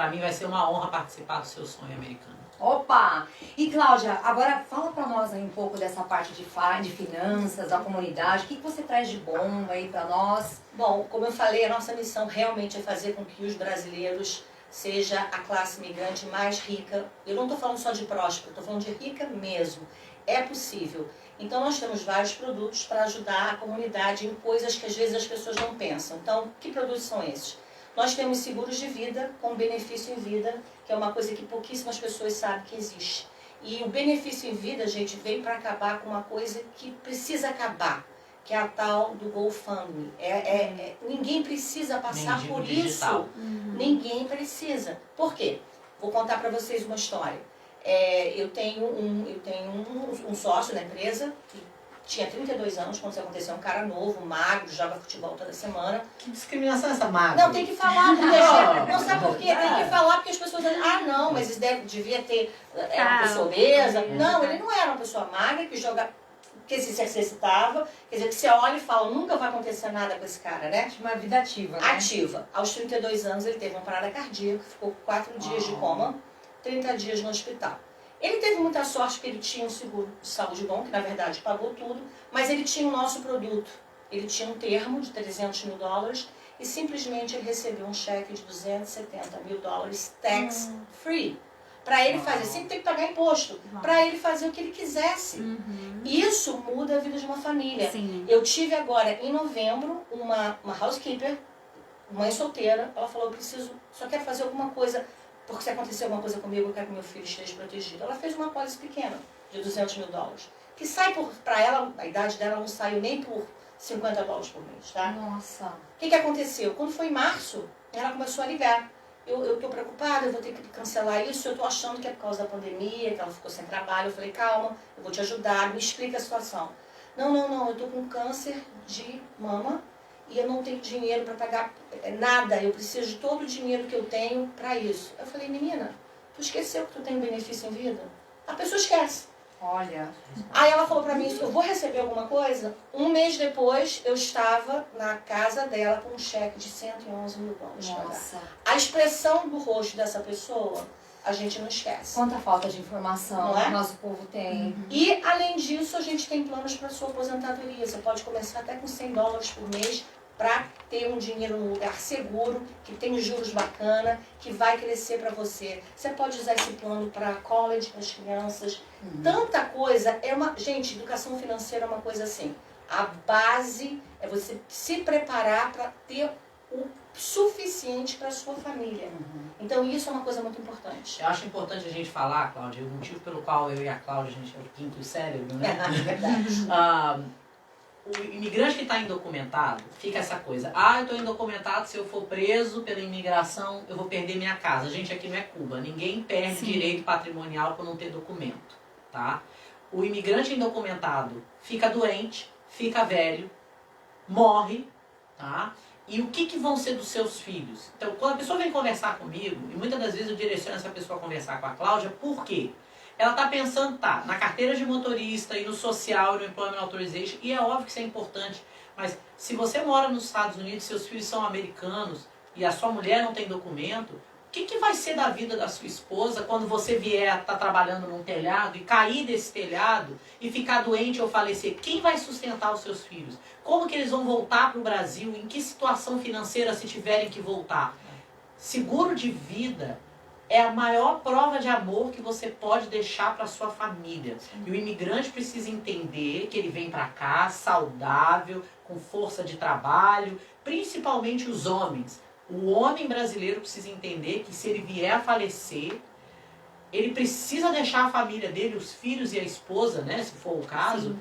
mim vai ser uma honra participar do seu sonho americano. Opa! E Cláudia, agora fala para nós aí um pouco dessa parte de finanças, da comunidade. O que você traz de bom aí para nós? Bom, como eu falei, a nossa missão realmente é fazer com que os brasileiros seja a classe imigrante mais rica. Eu não estou falando só de próspero, estou falando de rica mesmo. É possível. Então nós temos vários produtos para ajudar a comunidade em coisas que às vezes as pessoas não pensam. Então, que produtos são esses? Nós temos seguros de vida com benefício em vida, que é uma coisa que pouquíssimas pessoas sabem que existe. E o benefício em vida, gente, veio para acabar com uma coisa que precisa acabar, que é a tal do GoFundMe. Ninguém precisa passar Mendigo por digital. isso. Ninguém precisa. Por quê? Vou contar para vocês uma história. Eu tenho um sócio na empresa que tinha 32 anos quando isso aconteceu, um cara novo, magro, joga futebol toda semana. Que discriminação é essa magra? Não, tem que falar, porque não sabe por quê? Tem que falar porque as pessoas dizem, não, mas ele devia ter, era uma pessoa obesa. Não, ele não era uma pessoa magra que se exercitava, quer dizer, que você olha e fala, nunca vai acontecer nada com esse cara, né? Tinha uma vida ativa, né? Ativa. Aos 32 anos ele teve uma parada cardíaca, ficou 4 dias de coma, 30 dias no hospital. Ele teve muita sorte porque ele tinha um seguro de saúde bom, que na verdade pagou tudo, mas ele tinha o nosso produto. Ele tinha um termo de $300 mil e simplesmente ele recebeu um cheque de $270 mil tax free. Para ele fazer, sempre tem que pagar imposto, para ele fazer o que ele quisesse. Isso muda a vida de uma família. Sim. Eu tive agora, em novembro, uma housekeeper, mãe solteira, ela falou, só quero fazer alguma coisa, porque se acontecer alguma coisa comigo, eu quero que meu filho esteja protegido. Ela fez uma pólice pequena, de $200 mil, que sai para ela, a idade dela não saiu nem por $50 por mês, tá? Nossa. O que aconteceu? Quando foi em março, ela começou a ligar. Eu estou preocupada, eu vou ter que cancelar isso, eu estou achando que é por causa da pandemia, que ela ficou sem trabalho. Eu falei, calma, eu vou te ajudar, me explica a situação. Não, eu estou com câncer de mama e eu não tenho dinheiro para pagar nada, eu preciso de todo o dinheiro que eu tenho para isso. Eu falei, menina, tu esqueceu que tu tem benefício em vida? A pessoa esquece. Olha. Aí ela falou pra mim, eu vou receber alguma coisa? Um mês depois, eu estava na casa dela com um cheque de $111 mil. Nossa. A expressão do rosto dessa pessoa, a gente não esquece. Quanta falta de informação Não é? nosso povo tem. E, além disso, a gente tem planos para sua aposentadoria. Você pode começar até com $100 por mês para ter um dinheiro num lugar seguro, que tem juros bacana, que vai crescer para você. Você pode usar esse plano para college, para as crianças. Tanta coisa. Gente, educação financeira é uma coisa assim. A base é você se preparar para ter o suficiente para a sua família. Então isso é uma coisa muito importante. Eu acho importante a gente falar, Cláudia, o motivo pelo qual eu e a Cláudia, a gente é o quinto cérebro, né? O imigrante que está indocumentado, fica essa coisa, eu estou indocumentado, se eu for preso pela imigração, eu vou perder minha casa. Gente, aqui não é Cuba, ninguém perde direito patrimonial por não ter documento, tá? O imigrante indocumentado fica doente, fica velho, morre, tá? E o que vão ser dos seus filhos? Então, quando a pessoa vem conversar comigo, e muitas das vezes eu direciono essa pessoa a conversar com a Cláudia, por quê? Ela está pensando, na carteira de motorista e no social e no Employment Authorization, e é óbvio que isso é importante, mas se você mora nos Estados Unidos, seus filhos são americanos e a sua mulher não tem documento, o que vai ser da vida da sua esposa quando você vier estar trabalhando num telhado e cair desse telhado e ficar doente ou falecer? Quem vai sustentar os seus filhos? Como que eles vão voltar para o Brasil? Em que situação financeira se tiverem que voltar? Seguro de vida é a maior prova de amor que você pode deixar para sua família. E o imigrante precisa entender que ele vem para cá saudável, com força de trabalho, principalmente os homens. O homem brasileiro precisa entender que se ele vier a falecer, ele precisa deixar a família dele, os filhos e a esposa, né, se for o caso,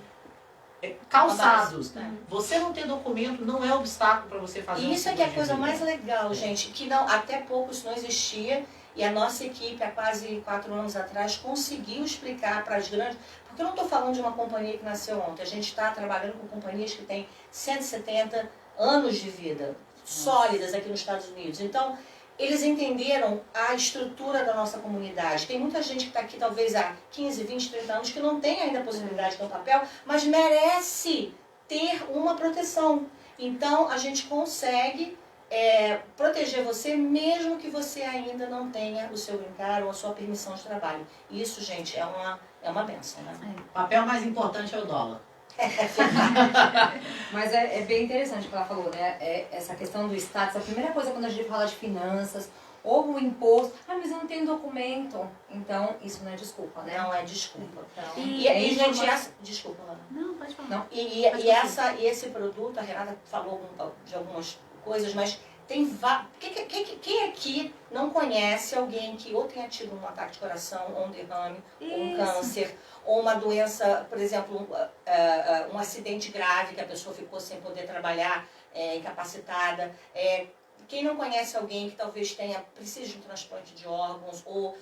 calçados. Você não ter documento não é obstáculo para você fazer E isso é que é a coisa mais legal, gente, que até pouco isso não existia. E a nossa equipe, há quase 4 anos atrás, conseguiu explicar para as grandes... Porque eu não estou falando de uma companhia que nasceu ontem. A gente está trabalhando com companhias que têm 170 anos de vida, sólidas aqui nos Estados Unidos. Então, eles entenderam a estrutura da nossa comunidade. Tem muita gente que está aqui talvez há 15, 20, 30 anos que não tem ainda a possibilidade de ter um papel, mas merece ter uma proteção. Então, a gente consegue... proteger você, mesmo que você ainda não tenha o seu green card ou a sua permissão de trabalho. Isso, gente, é uma benção, né? O papel mais importante é o dólar. Mas é bem interessante o que ela falou, né? Essa questão do status. A primeira coisa quando a gente fala de finanças ou o imposto. Ah, mas eu não tenho documento. Então, isso não é desculpa, né? Não é desculpa. Então, E- E, gente, informação. desculpa, Ana. Não, pode falar. Não. E esse produto, a Renata falou de algumas coisas, mas tem quem aqui não conhece alguém que ou tenha tido um ataque de coração, ou um derrame, ou um Isso. câncer, ou uma doença, por exemplo, um acidente grave que a pessoa ficou sem poder trabalhar, incapacitada. Quem não conhece alguém que talvez precise de um transplante de órgãos ou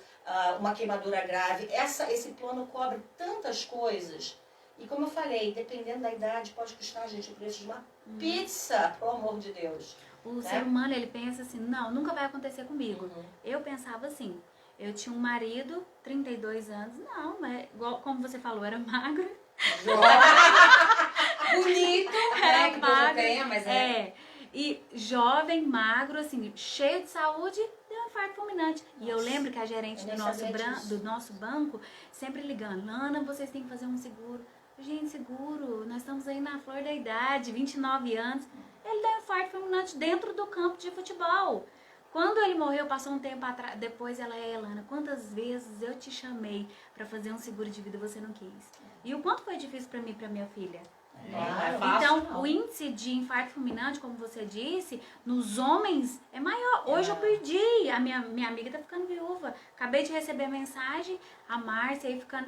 uma queimadura grave, esse plano cobre tantas coisas. E como eu falei, dependendo da idade, pode custar, gente, o preço de uma pizza, pelo amor de Deus. O ser humano, ele pensa assim, não, nunca vai acontecer comigo. Uhum. Eu pensava assim, eu tinha um marido, 32 anos, não, mas igual como você falou, era magro. Bonito, né? Que Deus magro, não tenha, mas E jovem, magro, assim, cheio de saúde, deu um infarto fulminante. E eu Nossa, lembro que a gerente eu do nem sabia disso. do nosso banco sempre ligando, Lana, vocês têm que fazer um seguro. Gente, seguro, nós estamos aí na flor da idade, 29 anos. Ele deu um infarto fulminante dentro do campo de futebol. Quando ele morreu, passou um tempo atrás, depois ela Lana, quantas vezes eu te chamei para fazer um seguro de vida e você não quis? E o quanto foi difícil para mim e para minha filha? Não é fácil, Então, não. o índice de infarto fulminante, como você disse, nos homens é maior. Hoje eu perdi, a minha amiga tá ficando viúva. Acabei de receber a mensagem, a Márcia aí ficando,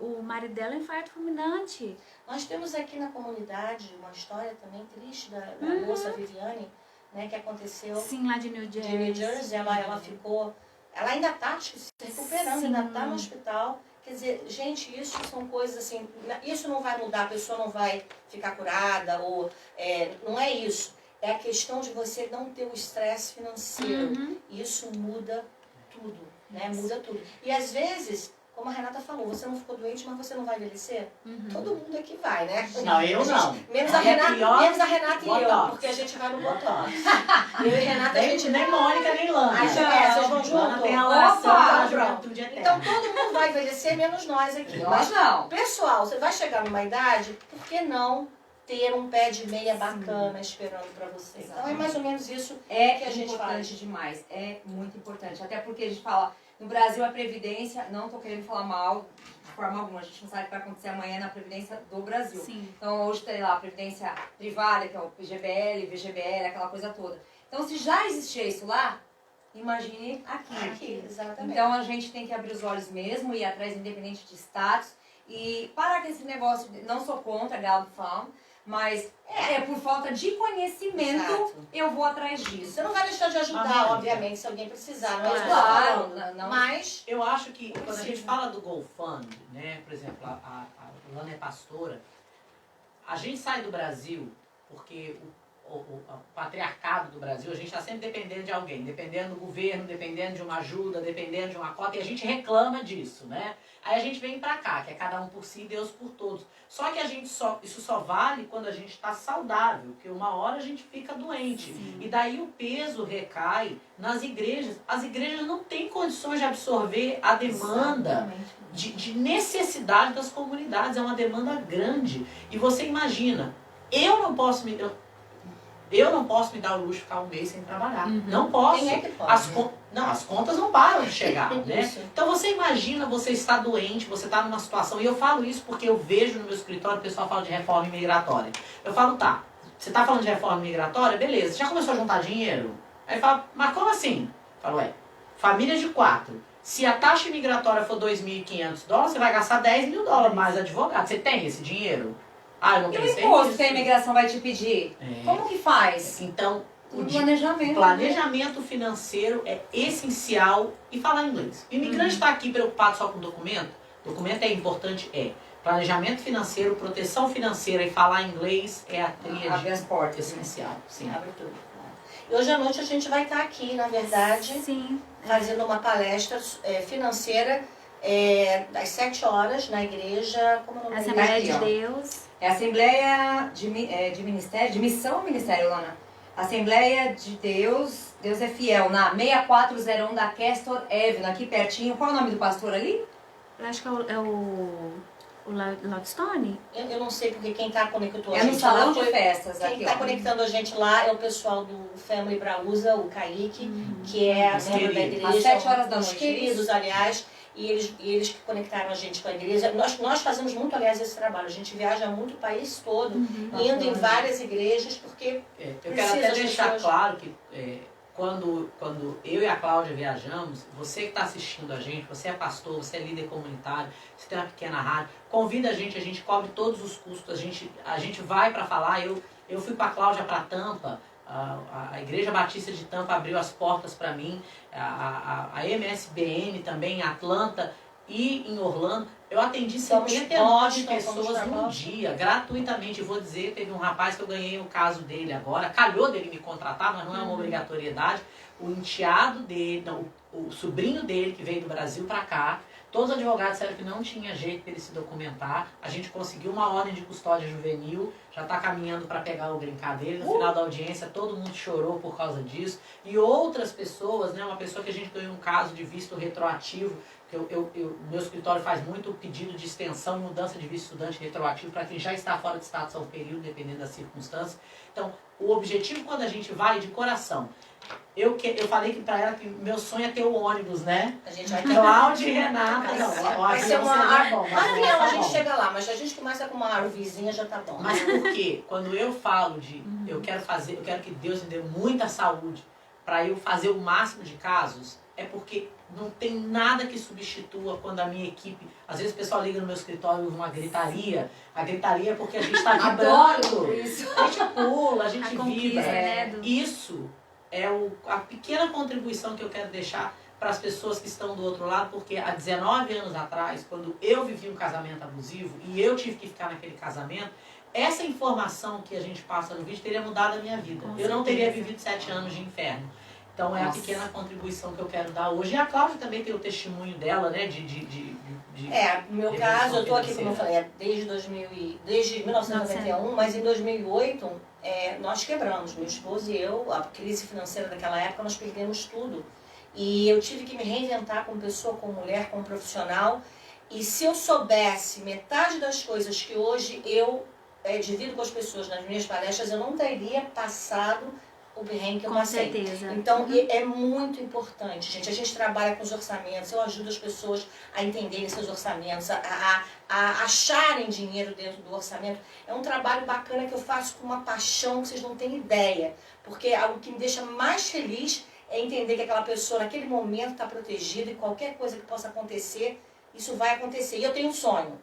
o marido dela é infarto fulminante. Nós temos aqui na comunidade uma história também triste da moça Viviane, né, que aconteceu Sim, lá de New Jersey. de New Jersey. Ela ficou, ela ainda está se recuperando, Sim. ainda está no hospital. Quer dizer, gente, isso são coisas assim, isso não vai mudar, a pessoa não vai ficar curada, ou não é isso. É a questão de você não ter o estresse financeiro. Isso muda tudo, né? Muda tudo. E às vezes, como a Renata falou, você não ficou doente, mas você não vai envelhecer? Todo mundo aqui vai, né? Não, eu não. Menos a Aí é Renata, pior, menos a Renata e eu, Botox. porque a gente vai no Botox. Eu e Renata, a gente Nem Mônica, nem Lana. vocês vão Lana junto? tem a oração Opa! da juventude Então eterna. todo mundo vai envelhecer, menos nós aqui. Nós não. Pessoal, você vai chegar numa idade, por que não ter um pé de meia bacana esperando pra você? Então é mais ou menos isso É que a gente importante faz. demais, é muito importante. Até porque a gente fala, no Brasil a Previdência, não tô querendo falar mal de forma alguma, a gente não sabe o que vai acontecer amanhã na Previdência do Brasil. Sim. Então hoje tem lá a Previdência Privada, que é o PGBL, VGBL, aquela coisa toda. Então se já existia isso lá, imagine aqui. Aqui, exatamente. Então a gente tem que abrir os olhos mesmo, ir atrás independente de status e parar com esse negócio, não sou contra Gallup Farm, mas por falta de conhecimento Exato. eu vou atrás disso. Você não vai deixar de ajudar, Amanda. obviamente, se alguém precisar, não é isso que eu tô Claro, falando. não. Mas, Eu acho que quando a Precisa. gente fala do GoFund, né, por exemplo, a Lana é pastora, a gente sai do Brasil porque o patriarcado do Brasil, a gente está sempre dependendo de alguém, dependendo do governo, dependendo de uma ajuda, dependendo de uma cota, e a gente reclama disso, né? Aí a gente vem pra cá, que é cada um por si e Deus por todos. Só que isso só vale quando a gente está saudável, porque uma hora a gente fica doente. E daí o peso recai nas igrejas. As igrejas não têm condições de absorver a demanda de necessidade das comunidades. É uma demanda grande. E você imagina, eu não posso me dar o luxo de ficar um mês sem trabalhar. Não posso. quem é que pode? As contas não param de chegar, né? Isso. Então você imagina, você está doente, você está numa situação, e eu falo isso porque eu vejo no meu escritório o pessoal fala de reforma imigratória. Eu falo, tá, você está falando de reforma migratória? Beleza, já começou a juntar dinheiro? Aí fala, mas como assim? Eu falo, família de 4. Se a taxa migratória for $2.500, você vai gastar $10 mil mais advogado. Você tem esse dinheiro? Ah, eu não E o pensei imposto nisso. que a imigração vai te pedir? É. Como que faz? Então, O planejamento. planejamento financeiro é essencial. E falar inglês. O imigrante está aqui preocupado só com documento? Documento é importante? Planejamento financeiro, proteção financeira e falar inglês é a Abre tríade as portas. essencial. Sim. Abre tudo. E hoje à noite a gente vai estar aqui, na verdade, Sim. fazendo uma palestra financeira às 7 horas na igreja, como é o nome da Assembleia Aqui, de ó. Deus. É a Assembleia de Ministério, de Missão ou Ministério, Lana? Assembleia de Deus, Deus é Fiel, na 6401 da Castor Avenue, aqui pertinho. Qual é o nome do pastor ali? Eu acho que é o O Loudstone? Eu não sei porque quem está conectando a É no gente salão lá de foi... festas Quem aqui, está ó. conectando a gente lá é o pessoal do Family Brausa, o Kaique, que é Os membro da queridos. igreja. Às 7 horas da os noite, queridos, isso? aliás, e eles que conectaram a gente com a igreja. Nós fazemos muito, aliás, esse trabalho. A gente viaja muito o país todo, indo em várias igrejas, porque Eu Precisa quero até as deixar pessoas- claro que quando eu e a Cláudia viajamos, você que está assistindo a gente, você é pastor, você é líder comunitário, você tem uma pequena rádio, convida a gente cobre todos os custos, a gente vai para falar. Eu fui com a Cláudia para Tampa, a Igreja Batista de Tampa abriu as portas para mim, a MSBN também, em Atlanta e em Orlando. Eu atendi Fomos 59 Boston, fomos pessoas pra num Boston. dia, gratuitamente. Vou dizer, teve um rapaz que eu ganhei o caso dele agora, calhou dele me contratar, mas não é uma obrigatoriedade. O enteado dele, não, o sobrinho dele que veio do Brasil para cá, todos os advogados disseram que não tinha jeito para ele se documentar. A gente conseguiu uma ordem de custódia juvenil, já está caminhando para pegar o green-card dele. No final da audiência, todo mundo chorou por causa disso. E outras pessoas, né, uma pessoa que a gente ganhou um caso de visto retroativo, que meu escritório faz muito pedido de extensão, mudança de visto estudante retroativo para quem já está fora de status há um período, dependendo das circunstâncias. Então, o objetivo quando a gente vai de coração, eu falei que para ela que meu sonho é ter o ônibus, né? a gente vai ter Cláudia e Renata. Vai ser uma avião, a gente chega. chega lá, mas a gente começa com uma árvorezinha, já tá bom. Mas por quê? Quando eu falo de eu quero que Deus me dê muita saúde para eu fazer o máximo de casos, é porque não tem nada que substitua quando a minha equipe... Às vezes o pessoal liga no meu escritório e ouve uma gritaria. A gritaria é porque a gente está vibrando. Adoro isso. A gente pula, a gente A conquista, vibra. né? Isso é a pequena contribuição que eu quero deixar para as pessoas que estão do outro lado, porque há 19 anos atrás, quando eu vivi um casamento abusivo e eu tive que ficar naquele casamento, essa informação que a gente passa no vídeo teria mudado a minha vida. Com Eu não teria certeza. vivido 7 anos de inferno. Então é a Nossa. pequena contribuição que eu quero dar hoje. E a Cláudia também tem o testemunho dela, né? No meu de caso, eu tô aqui, financeira. como eu falei, desde 1991, mas em 2008 nós quebramos, meu esposo e eu, a crise financeira daquela época, nós perdemos tudo. E eu tive que me reinventar como pessoa, como mulher, como profissional. E se eu soubesse metade das coisas que hoje eu divido com as pessoas nas minhas palestras, eu não teria passado o perrengue que eu Com passei. certeza. Então, é muito importante, gente. A gente trabalha com os orçamentos, eu ajudo as pessoas a entenderem seus orçamentos, a acharem dinheiro dentro do orçamento. É um trabalho bacana que eu faço com uma paixão que vocês não têm ideia. Porque algo que me deixa mais feliz é entender que aquela pessoa, naquele momento, está protegida e qualquer coisa que possa acontecer, isso vai acontecer. E eu tenho um sonho.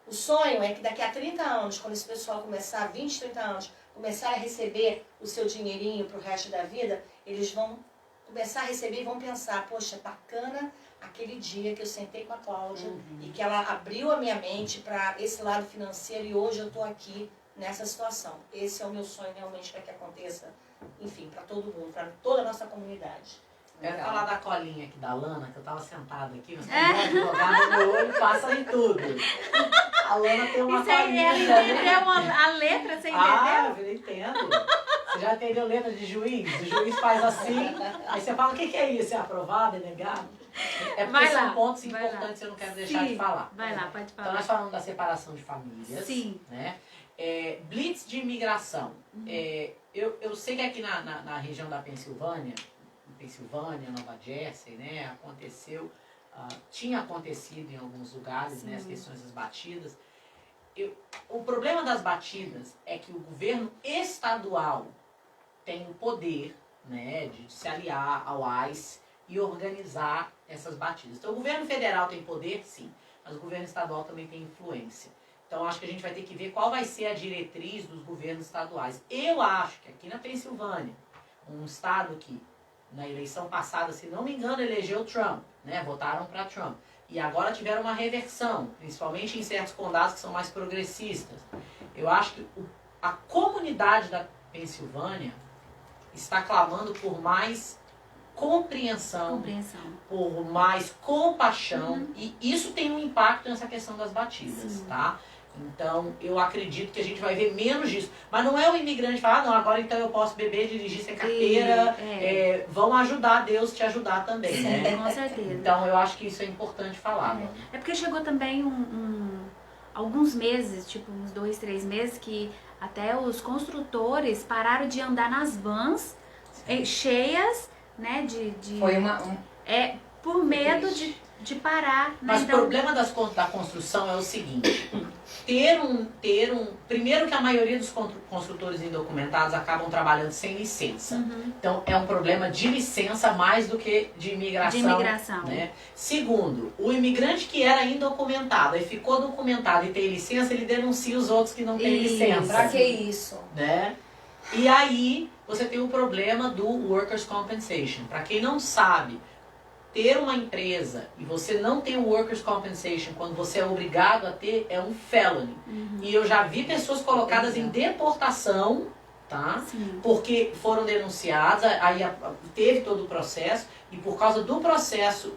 O sonho é que daqui a 30 anos, quando esse pessoal começar, 20, 30 anos, começar a receber o seu dinheirinho para o resto da vida, eles vão começar a receber e vão pensar, poxa, bacana aquele dia que eu sentei com a Cláudia e que ela abriu a minha mente para esse lado financeiro e hoje eu estou aqui nessa situação. Esse é o meu sonho realmente para que aconteça, enfim, para todo mundo, para toda a nossa comunidade. Quero falar da colinha aqui da Lana, que eu tava sentada aqui, mas como advogada, meu olho passa em tudo. A Lana tem uma Isso aí, colinha. ela entendeu a letra, você entendeu? Eu entendo. Você já entendeu letra de juiz? O juiz faz assim, aí você fala, o que é isso? É aprovado, é negado? É porque Vai são lá, pontos vai importantes que eu não quero deixar Sim, de falar. vai lá, pode Então falar. nós falamos da separação de famílias. Sim. Né? Blitz de imigração. Eu sei que aqui na região da Pensilvânia, Nova Jersey, né, aconteceu, tinha acontecido em alguns lugares, né, as questões das batidas. O problema das batidas é que o governo estadual tem o poder, né, de se aliar ao ICE e organizar essas batidas. Então o governo federal tem poder, sim, mas o governo estadual também tem influência. Então acho que a gente vai ter que ver qual vai ser a diretriz dos governos estaduais. Eu acho que aqui na Pensilvânia, um estado que na eleição passada, se não me engano, elegeu Trump, né? Votaram para Trump. E agora tiveram uma reversão, principalmente em certos condados que são mais progressistas. Eu acho que a comunidade da Pensilvânia está clamando por mais compreensão, por mais compaixão, e isso tem um impacto nessa questão das batidas, tá? Então, eu acredito que a gente vai ver menos disso. Mas não é o imigrante falar, não, agora então eu posso beber, dirigir sem carteira. Vão ajudar Deus te ajudar também, né? Com certeza. Então, eu acho que isso é importante falar. É porque chegou também alguns meses, tipo uns 2, 3 meses, que até os construtores pararam de andar nas vans cheias, né, Foi por medo de parar. Né? Mas Então, o problema da construção é o seguinte, primeiro que a maioria dos construtores indocumentados acabam trabalhando sem licença. Então é um problema de licença mais do que de imigração. Né? Segundo, o imigrante que era indocumentado e ficou documentado e tem licença, ele denuncia os outros que não têm licença. Pra que isso? Né? E aí você tem o problema do Workers' Compensation. Para quem não sabe, ter uma empresa e você não tem o Workers' Compensation quando você é obrigado a ter é um felony. E eu já vi pessoas colocadas em deportação, tá? Sim. Porque foram denunciadas, aí teve todo o processo, e por causa do processo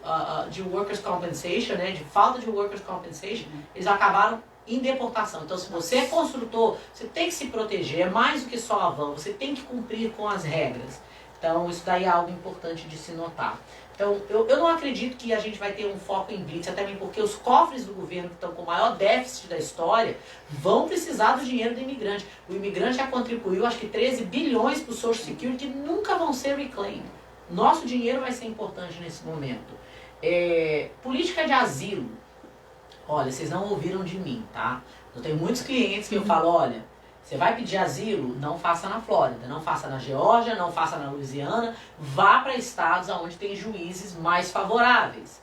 de Workers' Compensation, né, de falta de Workers' Compensation, eles acabaram em deportação. Então, se você é construtor, você tem que se proteger, é mais do que só a van, você tem que cumprir com as regras. Então, isso daí é algo importante de se notar. Então, eu não acredito que a gente vai ter um foco em blitz, até mesmo porque os cofres do governo que estão com o maior déficit da história vão precisar do dinheiro do imigrante. O imigrante já contribuiu, acho que 13 bilhões para o Social Security, que nunca vão ser reclaimed. Nosso dinheiro vai ser importante nesse momento. Política de asilo. Olha, vocês não ouviram de mim, tá? Eu tenho muitos clientes que eu falo, olha, você vai pedir asilo, não faça na Flórida, não faça na Geórgia, não faça na Louisiana, vá para estados onde tem juízes mais favoráveis.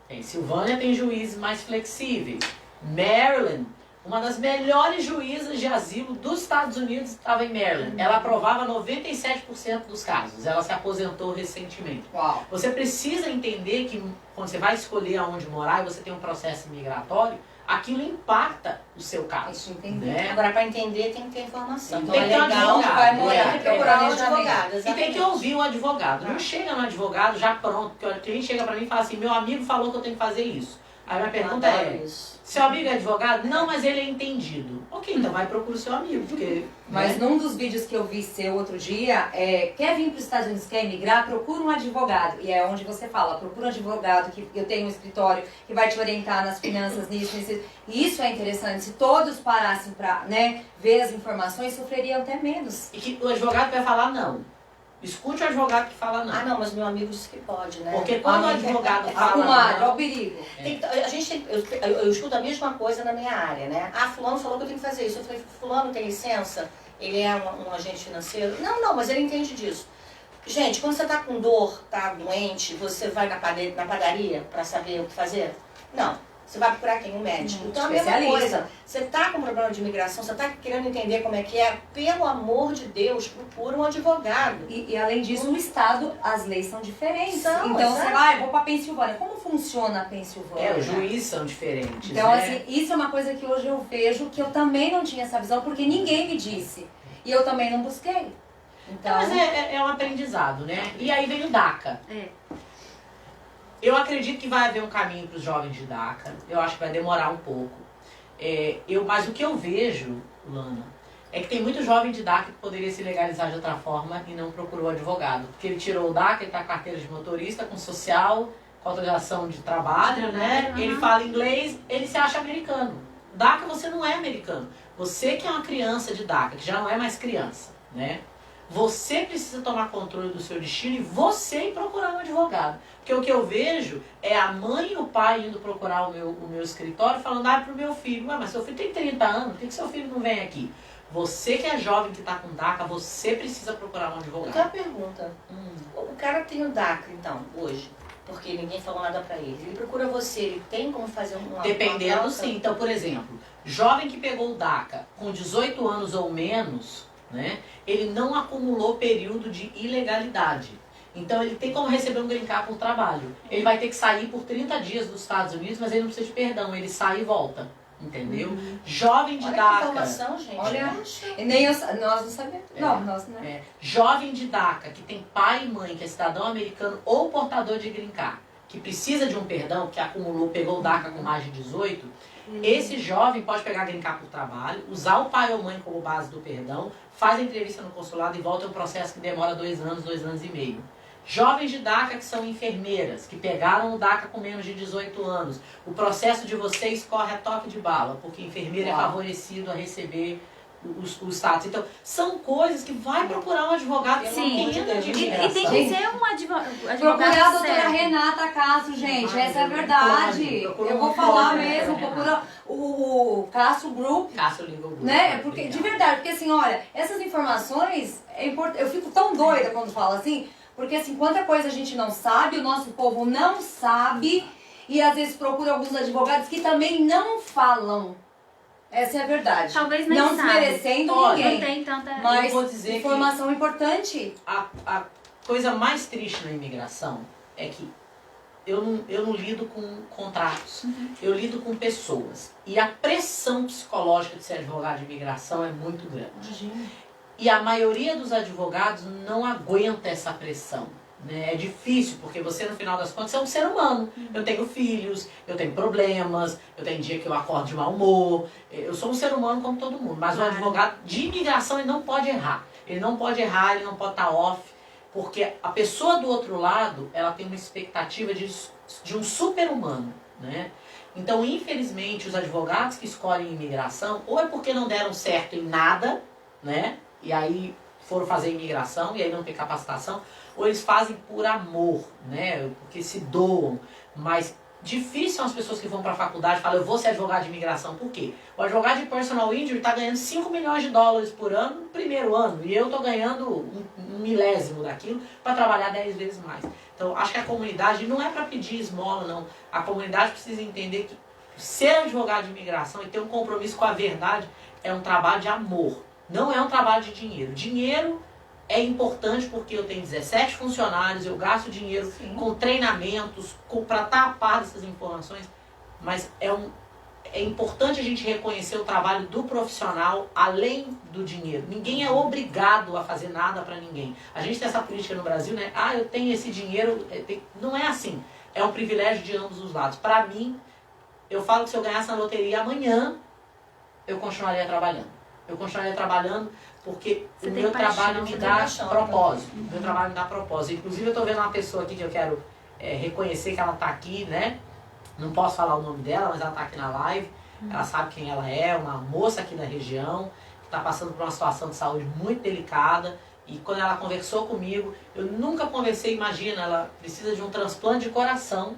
Pensilvânia tem juízes mais flexíveis. Maryland, uma das melhores juízas de asilo dos Estados Unidos estava em Maryland. Ela aprovava 97% dos casos. Ela se aposentou recentemente. Uau. Você precisa entender que quando você vai escolher aonde morar e você tem um processo migratório, aquilo impacta o seu caso. Isso, entendi. Né? Agora, para entender, tem que ter informação. Tem que ter um legal, advogado, vai né? morar, Tem tem que que procurar um planejamento. advogado. E tem que exatamente. ouvir o advogado. Não chega no advogado já pronto, porque o cliente chega pra mim e fala assim, meu amigo falou que eu tenho que fazer isso. Aí minha pergunta Eu adoro é, isso. seu amigo é advogado? Não, mas ele é entendido. Ok, então vai procurar o seu amigo, porque... Mas né? num dos vídeos que eu vi seu outro dia, quer vir para os Estados Unidos, quer emigrar, procura um advogado. E é onde você fala, procura um advogado, que eu tenho um escritório que vai te orientar nas finanças, nisso. E isso é interessante. Se todos parassem para, né, ver as informações, sofreriam até menos. E que o advogado vai falar não. Escute o advogado que fala não. Ah, não, mas meu amigo disse que pode, né? Porque quando o advogado fala Comadre, não... olha o perigo. A gente tem, eu escuto a mesma coisa na minha área, né? Ah, fulano falou que eu tenho que fazer isso. Eu falei, fulano tem licença? Ele é um agente financeiro? Não, mas ele entende disso. Gente, quando você tá com dor, tá doente, você vai na padaria para saber o que fazer? Não. Você vai procurar quem? Um médico. Então a mesma coisa. Você tá com problema de imigração, você tá querendo entender como é que é, pelo amor de Deus, procura um advogado. E além disso, no estado, as leis são diferentes. São, então você exato. vai, vou para Pensilvânia. Como funciona a Pensilvânia? os juízes são diferentes, Então, né? assim, isso é uma coisa que hoje eu vejo que eu também não tinha essa visão, porque ninguém me disse. E eu também não busquei. Então, Mas é um aprendizado, né? E aí vem o DACA. Eu acredito que vai haver um caminho para os jovens de DACA. Eu acho que vai demorar um pouco. Mas o que eu vejo, Lana, é que tem muito jovem de DACA que poderia se legalizar de outra forma e não procurou advogado. Porque ele tirou o DACA, ele está com carteira de motorista, com social, com autorização de trabalho, né? Ele fala inglês, ele se acha americano. DACA você não é americano. Você que é uma criança de DACA, que já não é mais criança, né? Você precisa tomar controle do seu destino e você ir procurar um advogado. Porque o que eu vejo é a mãe e o pai indo procurar o meu escritório falando, pro meu filho, mas seu filho tem 30 anos, por que seu filho não vem aqui? Você que é jovem, que está com DACA, você precisa procurar um advogado. Então a pergunta, o cara tem o DACA, então, hoje, porque ninguém falou nada pra ele. Ele procura você, ele tem como fazer uma... Dependendo, uma sim. Então, por exemplo, jovem que pegou o DACA com 18 anos ou menos, né, ele não acumulou período de ilegalidade. Então ele tem como receber um green card por trabalho. Ele vai ter que sair por 30 dias dos Estados Unidos, mas ele não precisa de perdão, ele sai e volta. Entendeu? Jovem de Olha que DACA. informação, gente. Olha, Poxa. nós não sabemos. Não, nós não. Jovem de DACA, que tem pai e mãe, que é cidadão americano ou portador de green card, que precisa de um perdão, que acumulou, pegou o DACA com mais de 18, esse jovem pode pegar green card por trabalho, usar o pai ou mãe como base do perdão, faz a entrevista no consulado e volta a um processo que demora 2 anos e meio. Jovens de DACA que são enfermeiras, que pegaram o DACA com menos de 18 anos. O processo de vocês corre a toque de bala, porque enfermeiro é favorecido a receber o status. Então, são coisas que vai procurar um advogado que Sim. entenda de E imigração. tem que ser um advogado Procurar a doutora certo. Renata Castro, gente, Ai, essa é a meu verdade. Deus, procura Eu vou um falar advogado, mesmo, Renata. procura o Castro Group, Cássio Legal Group, né? Porque, de verdade, porque assim, olha, essas informações, é importante. Eu fico tão doida quando falo assim, porque assim, quanta coisa a gente não sabe, o nosso povo não sabe, e às vezes procura alguns advogados que também não falam. Essa é a verdade. Talvez nem não sabe. desmerecendo Olha, ninguém. Não tem tanta... Mas eu vou dizer que informação importante. a coisa mais triste na imigração é que eu não lido com contratos, eu lido com pessoas. E a pressão psicológica de ser advogado de imigração é muito grande. E a maioria dos advogados não aguenta essa pressão. Né? É difícil, porque você, no final das contas, é um ser humano. Eu tenho filhos, eu tenho problemas, eu tenho dia que eu acordo de mau humor. Eu sou um ser humano como todo mundo. Mas o advogado de imigração, ele não pode errar. Ele não pode errar, ele não pode estar off. Porque a pessoa do outro lado, ela tem uma expectativa de um super-humano. Né? Então, infelizmente, os advogados que escolhem imigração, ou é porque não deram certo em nada, né? E aí foram fazer imigração e aí não tem capacitação, ou eles fazem por amor, né? Porque se doam. Mas difícil são as pessoas que vão para a faculdade e falam, eu vou ser advogado de imigração. Por quê? O advogado de personal injury está ganhando 5 milhões de dólares por ano no primeiro ano. E eu estou ganhando um milésimo daquilo para trabalhar 10 vezes mais. Então, acho que a comunidade não é para pedir esmola, não. A comunidade precisa entender que ser advogado de imigração e ter um compromisso com a verdade é um trabalho de amor. Não é um trabalho de dinheiro. Dinheiro é importante porque eu tenho 17 funcionários, eu gasto dinheiro com treinamentos, para estar a par dessas informações, mas é importante a gente reconhecer o trabalho do profissional além do dinheiro. Ninguém é obrigado a fazer nada para ninguém. A gente tem essa política no Brasil, né? Ah, eu tenho esse dinheiro. Não é assim. É um privilégio de ambos os lados. Para mim, eu falo que se eu ganhasse na loteria amanhã, eu continuaria trabalhando. Eu continuaria trabalhando porque o meu trabalho me dá propósito. O meu trabalho me dá propósito. Inclusive, eu estou vendo uma pessoa aqui que eu quero reconhecer que ela está aqui, né? Não posso falar o nome dela, mas ela está aqui na live. Ela sabe quem ela é, uma moça aqui da região, que está passando por uma situação de saúde muito delicada. E quando ela conversou comigo, eu nunca conversei, imagina, ela precisa de um transplante de coração.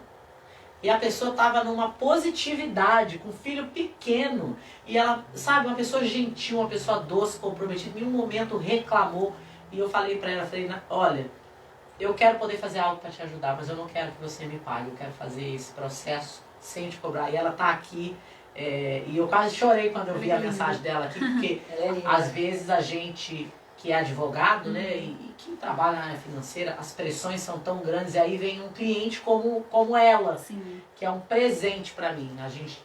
E a pessoa estava numa positividade, com um filho pequeno. E ela, sabe, uma pessoa gentil, uma pessoa doce, comprometida. Em nenhum momento reclamou. E eu falei para ela, falei, olha, eu quero poder fazer algo para te ajudar, mas eu não quero que você me pague. Eu quero fazer esse processo sem te cobrar. E ela está aqui. E eu quase chorei quando eu vi a mensagem dela aqui, porque às vezes a gente que é advogado, né, e que trabalha na área financeira, as pressões são tão grandes, e aí vem um cliente como ela, que é um presente para mim. A gente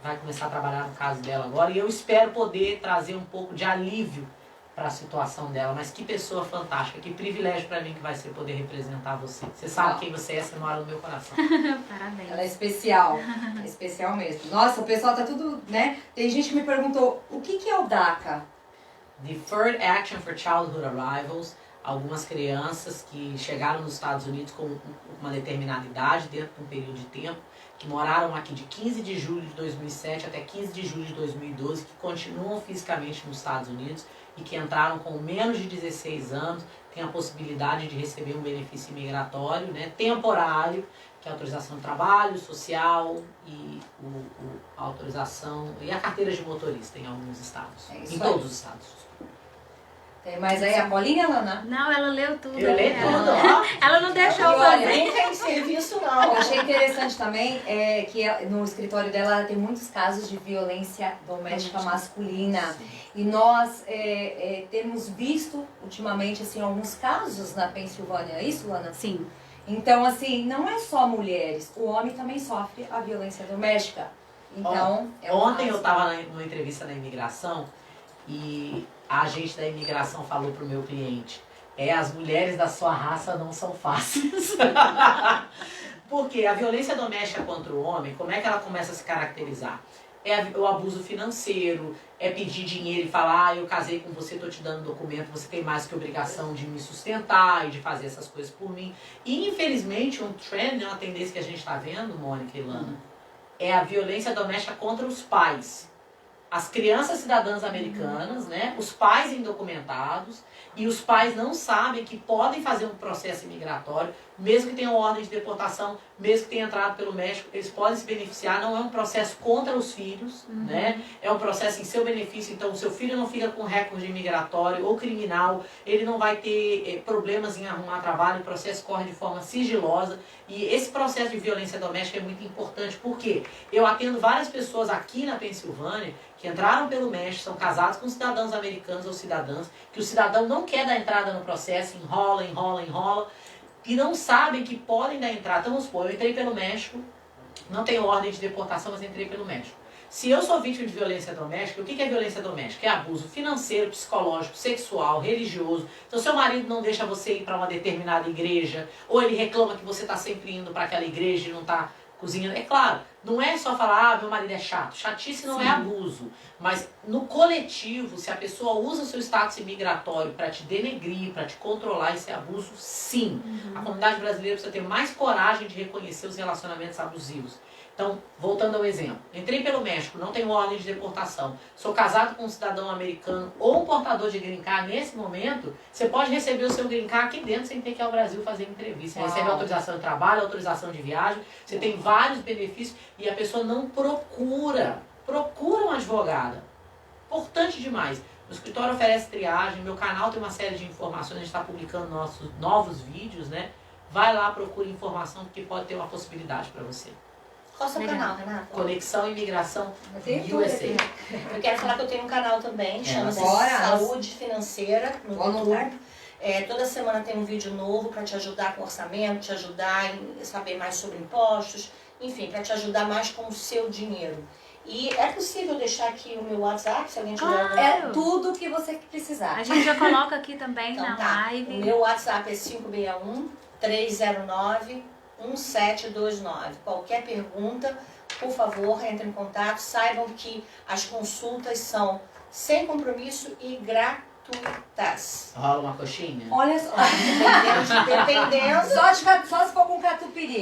vai começar a trabalhar no caso dela agora, e eu espero poder trazer um pouco de alívio para a situação dela. Mas que pessoa fantástica, que privilégio para mim que vai ser poder representar você. Você sabe quem você é, você mora no meu coração. Parabéns. Ela é especial, é especial mesmo. Nossa, o pessoal tá tudo, né? Tem gente que me perguntou, o que é o DACA? Deferred Action for Childhood Arrivals, algumas crianças que chegaram nos Estados Unidos com uma determinada idade, dentro de um período de tempo, que moraram aqui de 15 de julho de 2007 até 15 de julho de 2012, que continuam fisicamente nos Estados Unidos e que entraram com menos de 16 anos, têm a possibilidade de receber um benefício imigratório, né, temporário, que é a autorização de trabalho, social e a autorização e a carteira de motorista em alguns estados, em todos os estados. Tem mais aí a Paulinha, Lana? Não, ela leu tudo. Eu leio tudo, ó. Ela não deixou eu olha, fazer. Nem tem serviço, Eu não. achei interessante também que no escritório dela ela tem muitos casos de violência doméstica masculina. E nós temos visto ultimamente assim, alguns casos na Pensilvânia, é isso, Lana? Sim. Então, assim, não é só mulheres, o homem também sofre a violência doméstica. Então, Ontem eu estava numa entrevista na imigração e a agente da imigração falou para o meu cliente, as mulheres da sua raça não são fáceis. Porque a violência doméstica contra o homem, como é que ela começa a se caracterizar? o abuso financeiro, é pedir dinheiro e falar, eu casei com você, tô te dando documento, você tem mais que obrigação de me sustentar e de fazer essas coisas por mim. E infelizmente um trend, uma tendência que a gente está vendo, Mônica e Ilana, é a violência doméstica contra os pais. As crianças cidadãs americanas, né, os pais indocumentados, e os pais não sabem que podem fazer um processo imigratório, mesmo que tenham ordem de deportação, mesmo que tenham entrado pelo México, eles podem se beneficiar. Não é um processo contra os filhos, né? É um processo em seu benefício. Então, o seu filho não fica com recorde imigratório ou criminal, ele não vai ter problemas em arrumar trabalho, o processo corre de forma sigilosa. E esse processo de violência doméstica é muito importante, porque eu atendo várias pessoas aqui na Pensilvânia que entraram pelo México, são casados com cidadãos americanos ou cidadãs, que o cidadão não quer dar entrada no processo, enrola, e não sabem que podem dar entrada. Então, vamos supor, eu entrei pelo México, não tenho ordem de deportação, mas entrei pelo México. Se eu sou vítima de violência doméstica, o que é violência doméstica? É abuso financeiro, psicológico, sexual, religioso. Então, seu marido não deixa você ir para uma determinada igreja, ou ele reclama que você está sempre indo para aquela igreja e não está cozinhando. É claro, não é só falar, meu marido é chato. Chatice não é abuso. Mas no coletivo, se a pessoa usa o seu status imigratório para te denegrir, para te controlar, isso é abuso, sim. A comunidade brasileira precisa ter mais coragem de reconhecer os relacionamentos abusivos. Então, voltando ao exemplo, entrei pelo México, não tenho ordem de deportação, sou casado com um cidadão americano ou um portador de green card, nesse momento, você pode receber o seu green card aqui dentro sem ter que ir ao Brasil fazer entrevista. Você recebe autorização de trabalho, autorização de viagem, você tem vários benefícios e a pessoa não procura uma advogada. Importante demais. O escritório oferece triagem, meu canal tem uma série de informações, a gente está publicando nossos novos vídeos, né? Vai lá, procure informação, porque pode ter uma possibilidade para você. Qual é o seu canal, Renata? Conexão Imigração Tem USA. Eu quero falar que eu tenho um canal também, chama-se Bora. Saúde Financeira, no Vou YouTube. anotar. Toda semana tem um vídeo novo para te ajudar com orçamento, te ajudar em saber mais sobre impostos, enfim, para te ajudar mais com o seu dinheiro. E é possível deixar aqui o meu WhatsApp, se alguém tiver alguma... É tudo que você precisar. A gente já coloca aqui também Então na tá, live. o meu WhatsApp é 561-309-1729. Qualquer pergunta, por favor, entre em contato. Saibam que as consultas são sem compromisso e gratuitas. Rola uma coxinha? Olha só. Dependendo. Só se for com catupiry.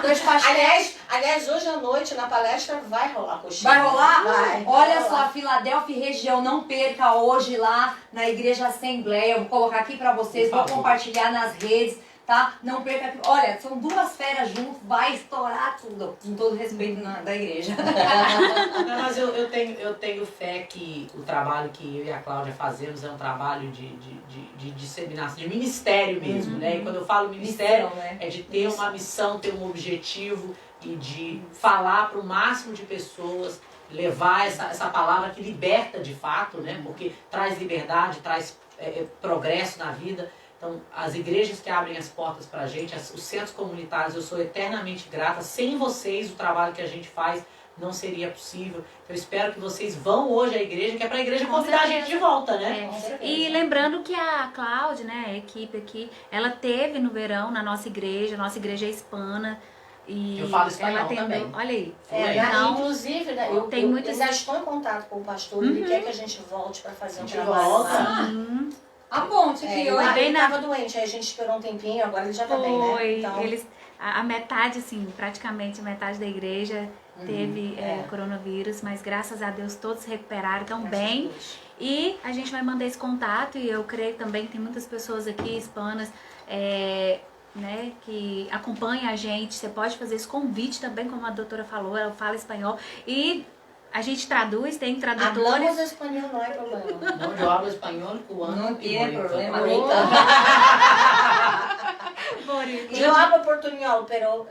2 pastéis. Aliás, hoje à noite na palestra vai rolar coxinha. Vai rolar? Vai. Olha Vai só, rolar. Filadélfia e região, não perca hoje lá na Igreja Assembleia. Eu vou colocar aqui pra vocês, Por vou favor. compartilhar nas redes, tá? Não perca. Olha, são 2 feras juntos, vai estourar tudo. Com todo respeito da igreja. Não, mas eu tenho fé que o trabalho que eu e a Cláudia fazemos é um trabalho de disseminação, de ministério mesmo, né? E quando eu falo ministério, Missão, né? é de ter uma missão, ter um objetivo e de falar para o máximo de pessoas, levar essa palavra que liberta de fato, né? Porque traz liberdade, traz progresso na vida. Então, as igrejas que abrem as portas para a gente, os centros comunitários, eu sou eternamente grata. Sem vocês, o trabalho que a gente faz não seria possível. Eu espero que vocês vão hoje à igreja, que é para a igreja Com convidar a certeza. gente de volta, né? Com certeza. E lembrando que a Cláudia, né, a equipe aqui, ela teve no verão na nossa igreja é hispana. E Eu falo espanhol ela atendeu, também. olha aí. Então, Inclusive, né, eu tem muitas- ainda estou em contato com o pastor, ele quer que a gente volte para fazer um A gente trabalho volta. lá. Sim, A ponte que eu... Bem Ele na- estava doente, aí a gente esperou um tempinho, agora ele já está bem, né? foi. Então, Eles, a metade, assim, praticamente a metade da igreja teve coronavírus, mas graças a Deus todos se recuperaram, estão graças a bem. Deus. E a gente vai mandar esse contato e eu creio também que tem muitas pessoas aqui hispanas né, que acompanham a gente. Você pode fazer esse convite também, como a doutora falou, ela fala espanhol. E a gente traduz, tem tradutores. Hablamos espanhol, não é problema. Não, eu hablo espanhol, cubano Não e tem bonito. problema. Bonita. Bonito. Eu hablo portunhol, pero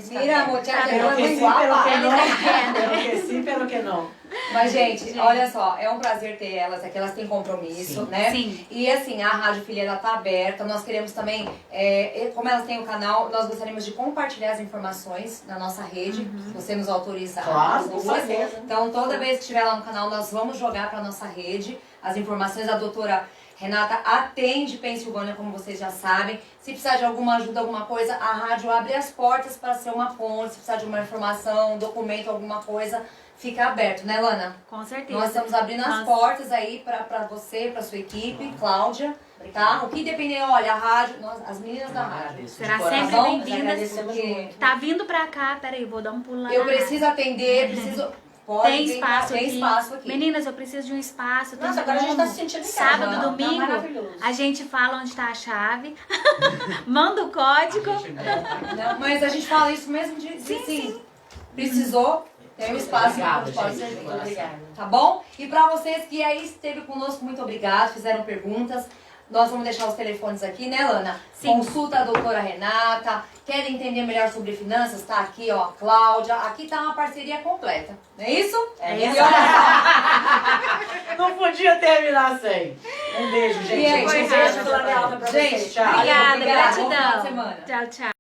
Mira, muchacha, Pero eu que muito sim, pero guapa. que não. Pero que sim, pero que não. Mas, gente, olha só, é um prazer ter elas aqui, elas têm compromisso, Sim. né? Sim. E assim, a Rádio Filha, ela tá aberta, nós queremos também, como elas têm o canal, nós gostaríamos de compartilhar as informações na nossa rede, se você nos autorizar. Claro, as com duas. certeza. Então, toda vez que estiver lá no canal, nós vamos jogar pra nossa rede as informações. A doutora Renata atende Pensilvânia, como vocês já sabem. Se precisar de alguma ajuda, alguma coisa, a rádio abre as portas para ser uma ponte. Se precisar de uma informação, um documento, alguma coisa, fica aberto, né, Lana? Com certeza. Nós estamos abrindo as Nós- portas aí pra você, pra sua equipe, Cláudia, tá? O que depender, olha, a rádio, as meninas da rádio. Agradeço de Será coração. sempre Nós bem-vindas. agradecemos porque muito. Tá vindo pra cá, peraí, vou dar um pulo lá. eu na preciso atender, preciso... Pode, Tem vem, espaço tem aqui. espaço aqui. Meninas, eu preciso de um espaço. tem Nossa, agora a gente como. tá se sentindo em casa. Sábado, Não, tá domingo, maravilhoso. a gente fala onde tá a chave. Manda o código. A gente vai- Não, mas a gente fala isso mesmo de sim. Precisou, tem um espaço Obrigada, que pode gente, servir. de coração. Obrigada. Tá bom? E pra vocês que aí esteve conosco, muito obrigado, fizeram perguntas. Nós vamos deixar os telefones aqui, né, Lana? Sim. Consulta a doutora Renata. Querem entender melhor sobre finanças? Tá aqui, ó, a Cláudia. Aqui tá uma parceria completa. Não é isso? É E isso. olha Não podia terminar sem. Um beijo, gente. Gente, Um foi beijo rápido. pela minha alta pra Gente, vocês. Tchau. Obrigada, Obrigada, bom final de gratidão. semana. Tchau, tchau.